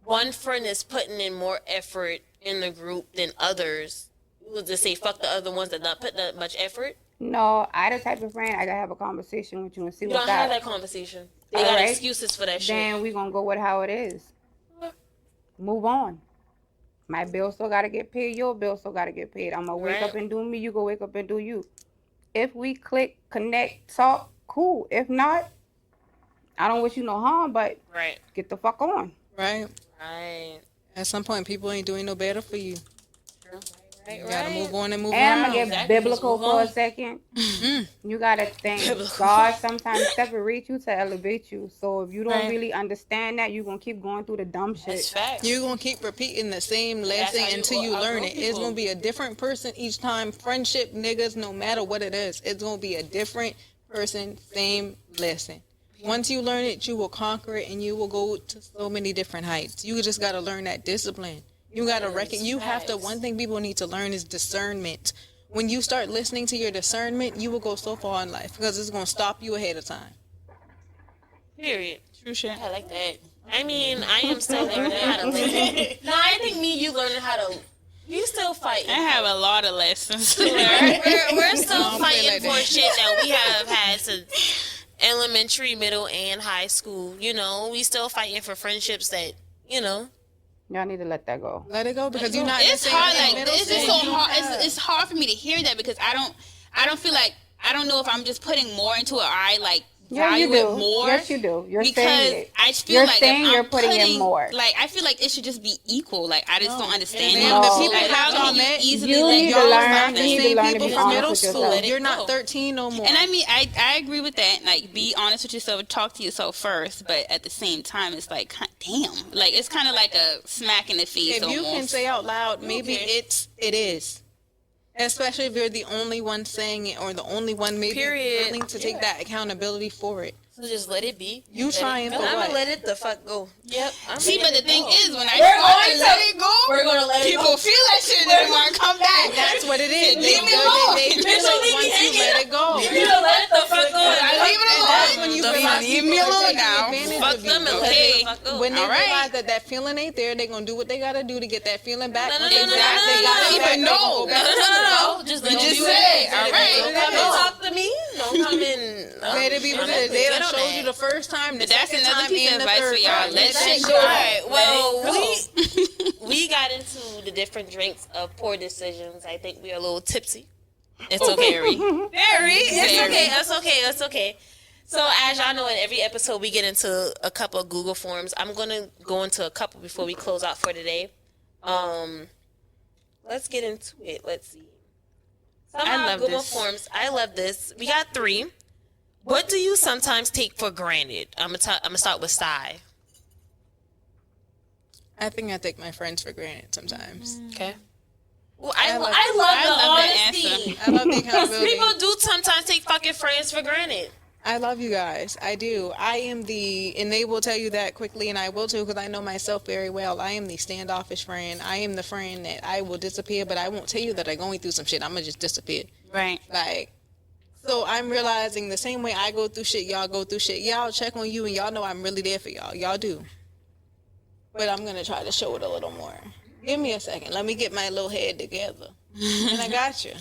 one friend is putting in more effort in the group than others, you would just say fuck the other ones that not put that much effort? No, I the type of friend I gotta have a conversation with you and see You what's don't have up. that conversation. They got Alright. excuses for that shit. Then we gonna go with how it is. Move on. My bill still gotta get paid. Your bill still gotta get paid. I'm gonna wake Right. up and do me. You go wake up and do you. If we click, connect, talk, cool. If not, I don't wish you no harm, but Right. get the fuck on. Right. Right. At some point, people ain't doing no better for you. Right. You gotta move on and move And I'm on. gonna get Exactly. biblical Just move for a on. second. Mm. You gotta think God sometimes separate you to elevate you. So if you don't Right. really understand that, you're gonna keep going through the dumb That's shit. facts. You're gonna keep repeating the same lesson how you until you outgrow learn it. It's people. gonna be a different person each time. Friendship, niggas, no matter what it is, it's gonna be a different person, same lesson. Once you learn it, you will conquer it, and you will go to so many different heights. You just gotta learn that discipline. You gotta reckon. You have to. One thing people need to learn is discernment. When you start listening to your discernment, you will go so far in life because it's gonna stop you ahead of time. Period. True shit. I like that. I mean, I am still learning how to live. No, I think me, you learning how to. You still fighting. I have a lot of lessons. We're still don't fighting feel like for that. shit that we have had since elementary, middle, and high school. You know, we still fighting for friendships that, you know. Y'all need to let that go. Let it go because you're not. It's in the hard. same Like middle it's just stage. so hard. It's hard for me to hear that because I don't feel like I don't know if I'm just putting more into it. Or I like Yeah, you value do. it more. Yes, you do. You're because saying it. I feel You're like if saying I'm you're putting in more. Like I feel like it should just be equal. Like I just don't understand And that. the No. people Like, how y'all can you met, easily You let need to go of learn- something? you need to learn to people be from honest middle with school. yourself. You're Go. not 13 no more. And I mean, I agree with that. Like, be honest with yourself, talk to yourself first. But at the same time, it's like, damn, like it's kind of like a smack in the face. if you almost. can say out loud, maybe Okay. it is. Especially if you're the only one saying it or the only one maybe Period. willing to take that accountability for it. So just let it be. You trying for I'm what? gonna let it the fuck go. Yep. See, but the thing is, when I We're start going to to- let it go, we're gonna let it people go. feel that shit and they're gonna come back. That's what it is. Leave me alone. They feel Bitch, it don't leave me once you hanging. let it go. You know, let it the fuck go. I leave it And alone. that's when you The realize fuck? Leave people me are alone taking now. advantage Fuck of you. them and Because let it Okay. the fuck go. when they All right. realize that feeling ain't there, they're gonna do what they gotta do to get that feeling back. No, no, When no, they no, got no, they no, got no, it no. back, they No. gonna go back. No. Just let You it just be. said, all right. Don't come and talk to me. Don't come in. Let it be what it is. They done showed you the first time, the But that's second another time, piece of and the advice for third y'all. time. Let Let shit it go. All right. Well, Let it go. we got into the different drinks of poor decisions. I think we are a little tipsy. It's okay. Very. It's Very. okay. It's okay. It's okay. So as y'all know, in every episode we get into a couple of Google forms. I'm gonna go into a couple before we close out for today. Let's get into it. Let's see. Some I of our love Google this. forms. I love this. We got 3. What do you sometimes take for granted? I'm gonna start with Sai. I think I take my friends for granted sometimes. Okay. Well, I love- love I the love that honesty. answer. I love the accountability. People do sometimes take fucking friends for granted. I love you guys. I do. I am and they will tell you that quickly, and I will too, because I know myself very well. I am the standoffish friend. I am the friend that I will disappear, but I won't tell you that I'm going through some shit. I'm going to just disappear. Right. Like, so I'm realizing the same way I go through shit, y'all go through shit. Y'all check on you, and y'all know I'm really there for y'all. Y'all do. But I'm going to try to show it a little more. Give me a second. Let me get my little head together. And I got you.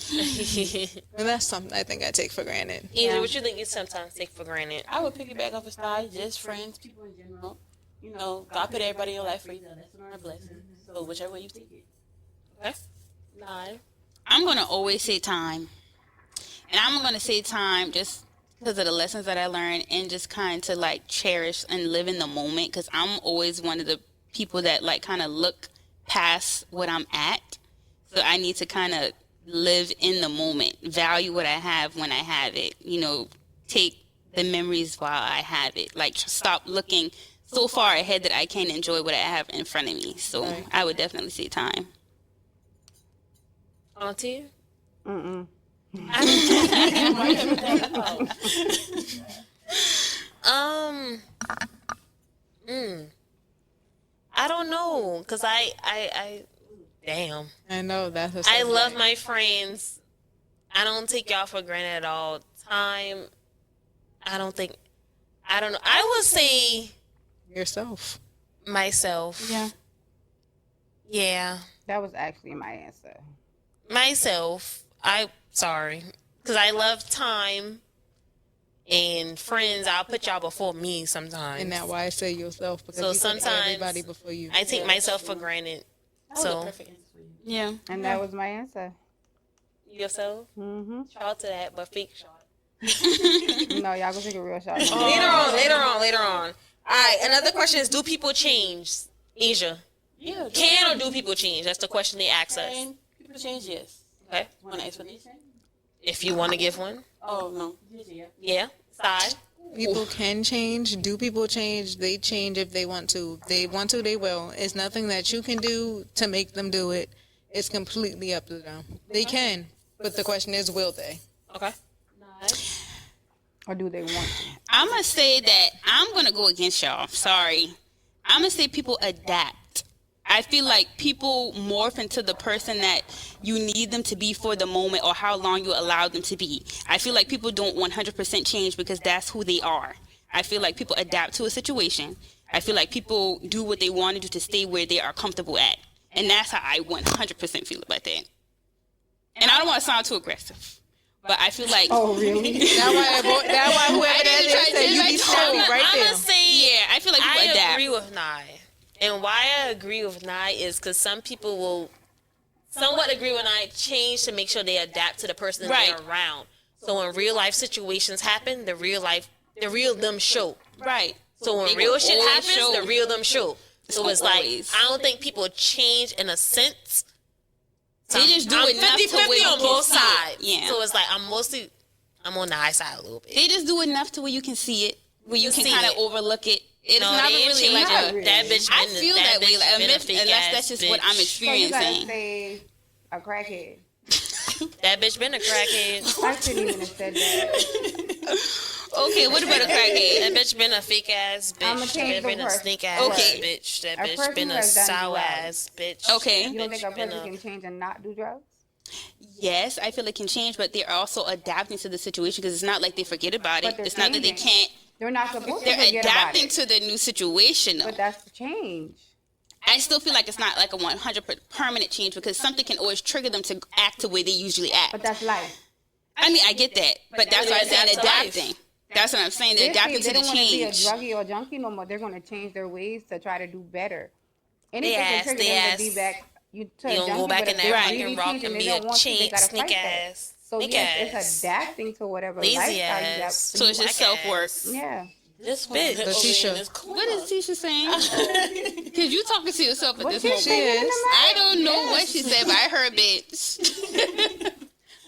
And that's something I think I take for granted. Either what you think you sometimes take for granted. I would piggyback off a style, just friends, people in general. You know, God put everybody in your life for you. That's not a blessing. So whichever way you take it. Okay. 9. I'm gonna always say time, and I'm gonna say time just because of the lessons that I learned, and just kind to like cherish and live in the moment. Because I'm always one of the people that like kind of look past what I'm at. So I need to kind of live in the moment, value what I have when I have it, take the memories while I have it. Like, stop looking so far ahead that I can't enjoy what I have in front of me. So I would definitely say time. Auntie? Mm-mm. I don't know, cause I damn. I know that's. I love my friends. I don't take y'all for granted at all. Time. I don't know. I would say yourself. Myself. Yeah. Yeah. That was actually my answer. Myself. Sorry, cause I love time. And friends, I'll put y'all before me sometimes. And that's why I say yourself, because so you put sometimes everybody before you. I take myself for granted. So yeah, and that was my answer. Yourself? Mm-hmm. Shout to that, but fake shot. No, y'all gonna take a real shot. Later on. All right. Another question is: do people change? Asia. Yeah. Can or do people change? That's the question they ask us. People change, yes. Okay. Want an explanation? If you want to give one. Oh, no. Yeah. Side. People can change. Do people change? They change if they want to. They want to, they will. It's nothing that you can do to make them do it. It's completely up to them. They can, but the question is, will they? Okay. Or do they want to? I'm going to say that I'm going to go against y'all. Sorry. I'm going to say people adapt. I feel like people morph into the person that you need them to be for the moment or how long you allow them to be. I feel like people don't 100% change because that's who they are. I feel like people adapt to a situation. I feel like people do what they want to do to stay where they are comfortable at. And that's how I 100% feel about that. And I don't want to sound too aggressive, but I feel like... Oh, really? That's why whoever that is said you be snappy right I'm there. going to say... Yeah, I feel like people adapt. I agree with Nye. And why I agree with Nye is because some people will somewhat agree with Nye, change to make sure they adapt to the person they're around. So when real life situations happen, the real them show. Right. So when real shit happens, the real them show. So it's like, I don't think people change in a sense. They just do it enough 50-50 to where you on can both see sides. it. Yeah. So it's like, I'm on the high side a little bit. They just do enough to where you can see it, where you can kind of overlook it. It's No, not they ain't really like changing. That bitch I been feel that way, like, unless that's just what I'm So you gotta experiencing. say a crackhead. That bitch been a crackhead. I shouldn't even have said that. Okay, what about a crackhead? That bitch been a fake ass bitch. I'ma change That been the a person. snake ass Okay. bitch. That A bitch person been who a has done sour drugs. ass bitch. Okay. You don't think a Bitch been person can change and not do drugs? Yes, I feel it can change, but they're also adapting to the situation because it's not like they forget about it. But they're It's not that they changing. can't. They're not supposed to They're forget about adapting it. to the new situation, though. But that's the change. I still feel like it's not like a 100% permanent change because something can always trigger them to act the way they usually act. But that's life. I mean, I get that, but that's why I'm saying That's life. adapting. That's what I'm saying. They're adapting to they the don't want to be a change. druggie or junkie no more. They're going to change their ways to try to do better. Anything ass, can trigger they them ass. to be back. You You don't go back in that fucking rock and be a chain sneak ass. So Sneak yes, ass. it's adapting to whatever Lazy lifestyle you have. ass. So it's just self-work. Yeah. This bitch. Letitia. What is Tisha saying? Because you talking to yourself at What this she moment. She is. I don't know what she said, but I heard bitch.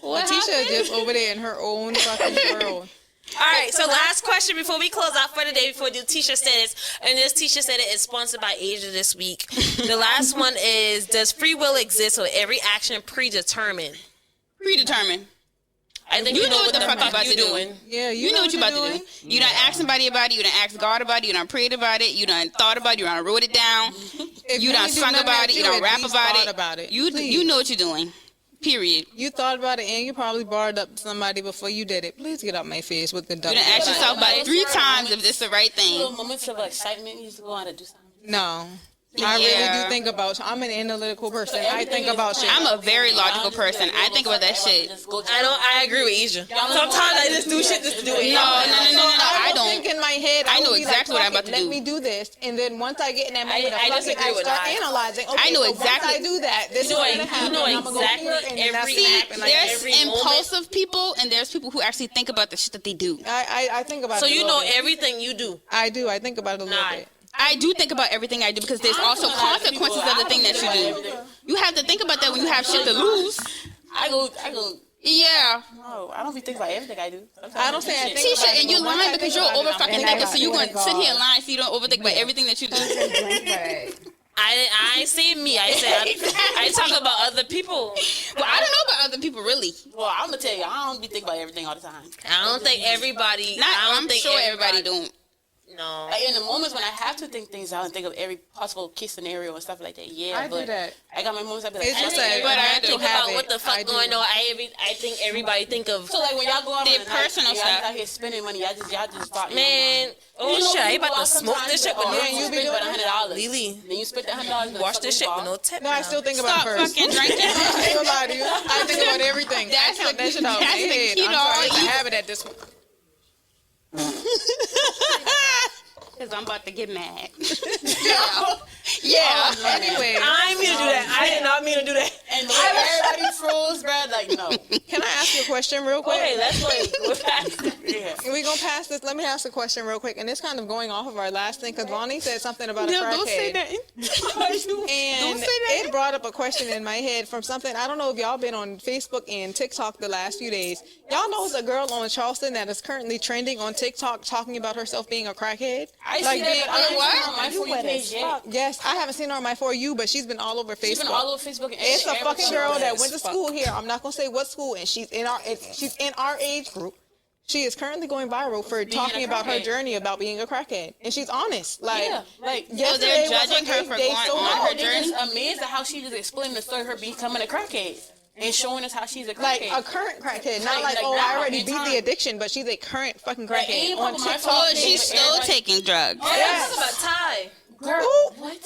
What Letitia happened? just over there in her own fucking world. All right, so last question before we close out for the day, before we do Tisha Status. And this Tisha Status is sponsored by Asia this week. The last one is, does free will exist or every action predetermined? Predetermined. I think You know what the fuck you about to do. doing. Yeah, You know what you about to do. You done asked somebody about it. You done asked God about it. You done prayed about it. You done thought about it. You done wrote it down. If You done ain't do sung nothing about that it. You done at rap least about thought it. about it. You Please. know what you're doing. Period. You thought about it and you probably barred up somebody before you did it. Please get out my face with the You double. done asked yourself about 3 times if this the right Little thing. moments of excitement, you used to go out and do something. No. I really Yeah. do think about. I'm an analytical person. I think about shit. I'm a very logical person. I think about that shit. I agree with Asia. Sometimes I just do shit just to do it. No. I don't think don't. in my head. I know would be exactly what I'm fuck about it, to Let do. me do this, and then once I get in that moment I of fucking, disagree I with start that. analyzing. Okay, I know so exactly- Once I do that, this is know- gonna you happen. know and I'm gonna go exactly here, and then that's every gonna See, happen like there's every impulsive people and there's people who actually think about the shit that they do. I think about So it. a you little know bit. everything you do. I do. I think about it a little Nah. bit. I do think about everything I do because there's also consequences of the thing that you do. You have to think about that when you have shit to lose. I go. Yeah. No, I don't be thinking about everything I do. I don't say I think Tisha, about it, and you're but once lying I because think you're about it, over I'm fucking like, thinking. So you're I going to sit here and lie so you don't overthink about everything that you do. I say me. I say I talk about other people. Well, I don't know about other people really. Well, I'm gonna tell you, I don't be thinking about everything all the time. I don't think everybody. I'm sure everybody don't. No. Like in the moments when I have to think things out and think of every possible case scenario and stuff like that, yeah. I do but that. I got my moments. I be like, It's just I like, I natural think about habit. what the fuck I do. going on. I think everybody think of. so like when y'all go out Their on a night, personal y'all stuff. out here spending money, y'all just thought, Man, oh shit! I about to smoke this shit with no. you spend about $100. Lily. Then you spent $100. Wash this shit with no tip. No, I still think about Stop it first. fucking drinking. I ain't gonna lie to you. I think about everything. That's I count the- that shit out. that's the Hey, key to I'm all sorry, it's a evil. habit at this point. Because I'm about to get mad. Yeah. Anyway, I didn't mean to do that. I did not mean to do that. And the way everybody froze, bro. Like no. can I ask you a question real quick? Okay, let's wait. We're past it. Yeah. We gonna pass this. Let me ask a question real quick, and it's kind of going off of our last thing because Lonnie said something about a No, crackhead. don't say that. And say that. it brought up a question in my head from something. I don't know if y'all been on Facebook and TikTok the last few days. Y'all know it's a girl on Charleston that is currently trending on TikTok talking about herself being a crackhead. I Like see that, being- but I what? ain't on my For You page yet. Yes, I haven't seen her on my For You, but she's been all over Facebook. She's been all over Facebook. And It's a every fucking show girl that is went to fuck. school here. I'm not gonna say what school, and she's in our age group. She is currently going viral for talking a about her crackhead. journey about being a crackhead, and she's honest. Like, Yeah, like yesterday they're was judging her eighth for day going sober. on her they're journey. just amazed at how she just explained the story of her becoming a crackhead and showing us how she's a Like crackhead. a current crackhead, not Like like, oh, now, I already in beat time. the addiction, but she's a current fucking Like, crackhead ain't on nobody my TikTok. fault. Oh, she's still taking drugs. Oh, Yes. talk about Ty. Girl, Who? what?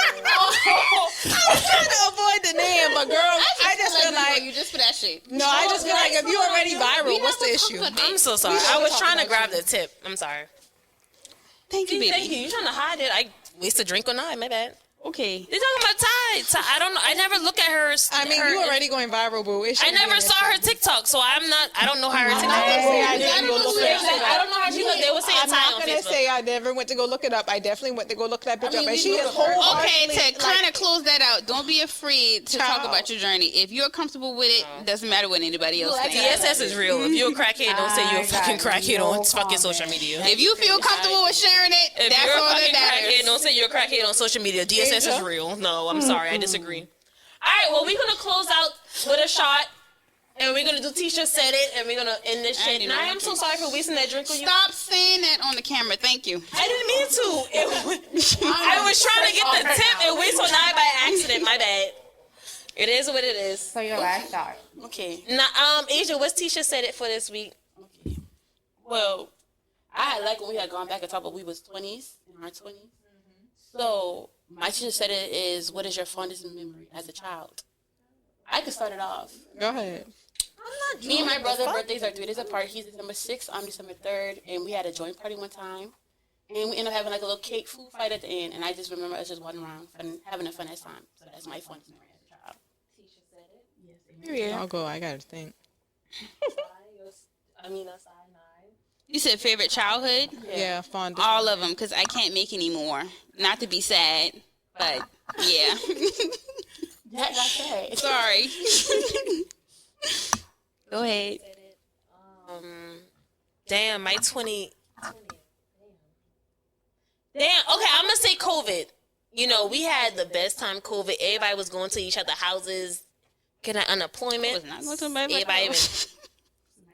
I was trying to avoid the name, but girl, I just feel like you just for that shit. no, I just feel like if you already viral, what's the issue? I'm so sorry. I was trying to grab the tip. I'm sorry. Thank you, baby. Thank you. You trying to hide it? I waste a drink or not? My bad. Okay. They talking about Ty. I don't know. I never look at her. I mean, you already going viral, boo. It I shouldn't be never an saw issue. her TikTok, so I don't know how her TikTok I is. didn't go look it up. I don't know how she look. They were saying I'm Ty not on gonna Facebook. say I never went to go look it up. I definitely went to go look that bitch mean, up, and we she knew is the person. wholeheartedly Okay, to kind of close that out, don't be afraid to talk Child. about your journey. If you're comfortable with it, doesn't matter what anybody else thinks. DSS is real. If you're a crackhead, don't say you're a fucking crackhead on fucking social media. If you feel comfortable with sharing it, If that's you're a all that fucking crackhead, matters. don't say you're a crackhead on social media. DSS is real. No, I'm sorry. I disagree. All right, well, we're going to close out with a shot. And we're going to do Tisha Said It. And we're going to end this I shit. didn't And know I am what so you- sorry for wasting that drink on you. Stop saying that on the camera. Thank you. I didn't mean to. I was trying to get the tip and whistle nine by accident. My bad. It is what it is. So your last shot. Okay. Now, Asia, what's Tisha Said It for this week? Well, I had like when we had gone back and talked about we was 20s, in our 20s. So my teacher said it is, what is your fondest memory as a child? I could start it off. Go ahead. Me and my brother, birthdays are 3 days apart. He's December 6th, I'm December 3rd, and we had a joint party one time. And we ended up having like a little cake food fight at the end, and I just remember us just walking around fun, having a fun ass time. So that's my fondest memory as a child. I'll go. I gotta think. You said favorite childhood? Yeah, fond. All of them, because I can't make any more. Not to be sad, but yeah. That got sad. Sorry. Go ahead. Damn, my 20. Damn, okay, I'm going to say COVID. You know, we had the best time COVID. Everybody was going to each other's houses, getting unemployment. Was not going to my Everybody even. house.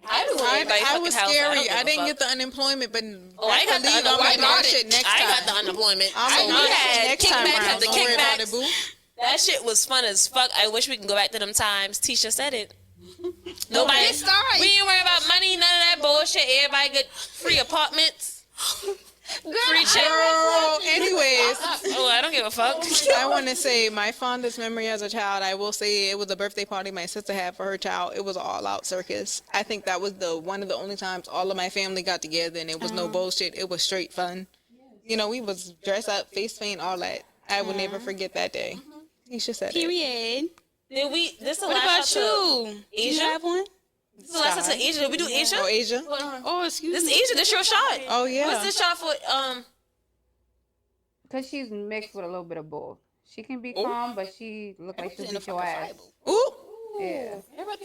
I was scary. I didn't get the. the unemployment, but I got the I'm gonna unemployment. get shit next time. I got the unemployment. I'm we gonna get had shit next time kickbacks around. after Don't worry about it, kickbacks. boo. That shit was fun as fuck. I wish we can go back to them times. Tisha said it. Nobody. Get started. We ain't worry about money, none of that bullshit. Everybody get free apartments. Free shit. Girl, anyways, Oh, I don't give a fuck. I want to say my fondest memory as a child, I will say it was a birthday party my sister had for her child. It was an all-out circus. I think that was one of the only times all of my family got together and it was no bullshit. It was straight fun. You know, we was dressed up, face paint, all that. I will never forget that day. Tisha said it. Period. Did we? This the What last about shot to you? Do Asia? you have one? This the last shot to Asia. Did we do Asia? Oh, Asia? Oh, excuse This is me. Asia. This your shot. Oh, yeah. What's this shot for? Because she's mixed with a little bit of both. She can be calm, but she look like she'll beat your ass. Ooh. Yeah.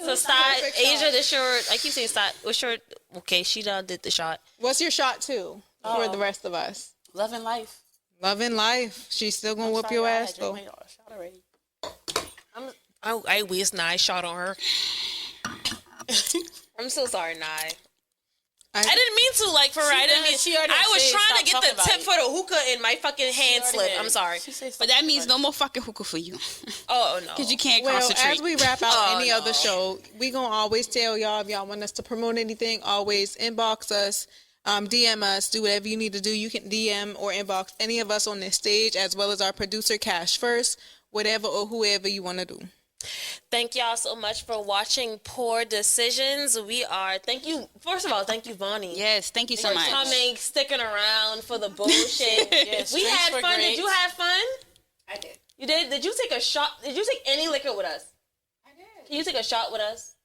So start, Asia, this your, I keep saying start, what's your, okay, she done did the shot. What's your shot too for the rest of us? Love and life. Love and life. She's still gonna whoop your ass though. Shot already. I waste Nye shot on her. I'm so sorry, Nye. I didn't mean to, like, for real. I didn't mean. I was trying to get the tip for the hookah and my fucking hand slipped. I'm sorry. But that means no more fucking hookah for you. Oh, no. Because you can't Well, concentrate. as we wrap out any other show, we gonna always tell y'all if y'all want us to promote anything, always inbox us, DM us, do whatever you need to do. You can DM or inbox any of us on this stage, as well as our producer Cash First, whatever or whoever you want to do. Thank y'all so much for watching Poor Decisions. Thank you, first of all, thank you, Bonnie. Yes, thank you so much. For coming, sticking around for the bullshit. Yes, we had fun. great. Did you have fun? I did. You did? Did you take a shot? Did you take any liquor with us? I did. Can you take a shot with us?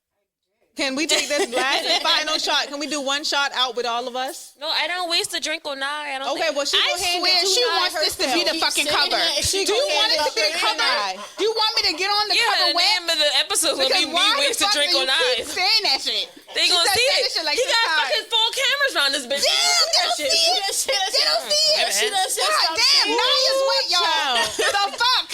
Can we take this last and final shot? Can we do one shot out with all of us? No, I don't waste a drink on Nye. I don't Okay, think. well, she I gonna hand swear it to she Nye wants this to be the herself. fucking cover. She Do you gonna want hand it to be it the to cover? Nye. Do you want me to get on the cover the with? name of the episode will be Because me why the waste a fuck drink do on you Nye. keep saying that shit? They She gonna said see that it. shit like He six got times. fucking 4 cameras around this bitch. Damn, they don't see it. They don't see it. She done said God something. damn, Naya's wet, y'all. The fuck?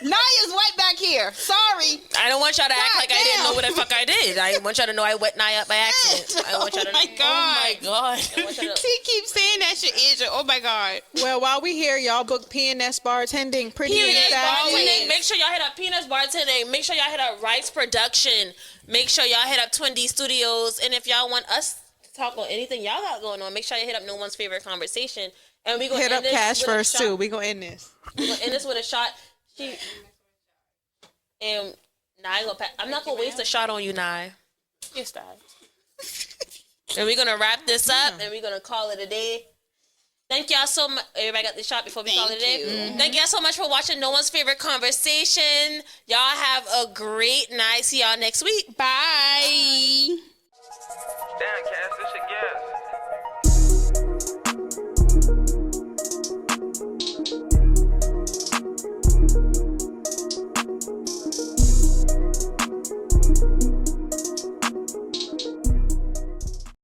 Naya's wet back here. Sorry. I don't want y'all to act God like I didn't damn. know what the fuck I did. I want y'all to know I wet Nye up by accident. I want y'all to Oh my know. God. Oh my God. I want y'all to- He keeps saying that shit, Asia. Oh my God. Well, while we here, y'all book PNS bartending. Pretty Peanuts Sassy. bartending. Make sure y'all hit up Peanuts bartending. Make sure y'all hit up Rice Production. Make sure y'all hit up Twin D Studios. And if y'all want us to talk on anything y'all got going on, make sure you hit up No One's Favorite Conversation. And we gonna Hit end up this Cash with a First shot. too. We gonna end this. We gonna end this with a shot. And Nye gonna I'm not gonna waste a shot on you, Nye. Yes, that. And we're gonna wrap this up and we're gonna call it a day. Thank y'all so much. Everybody got the shot before we call it a day. Thank you. Thank y'all so much for watching No One's Favorite Conversation. Y'all have a great night. See y'all next week. Bye. Damn, Cass, this shit gas.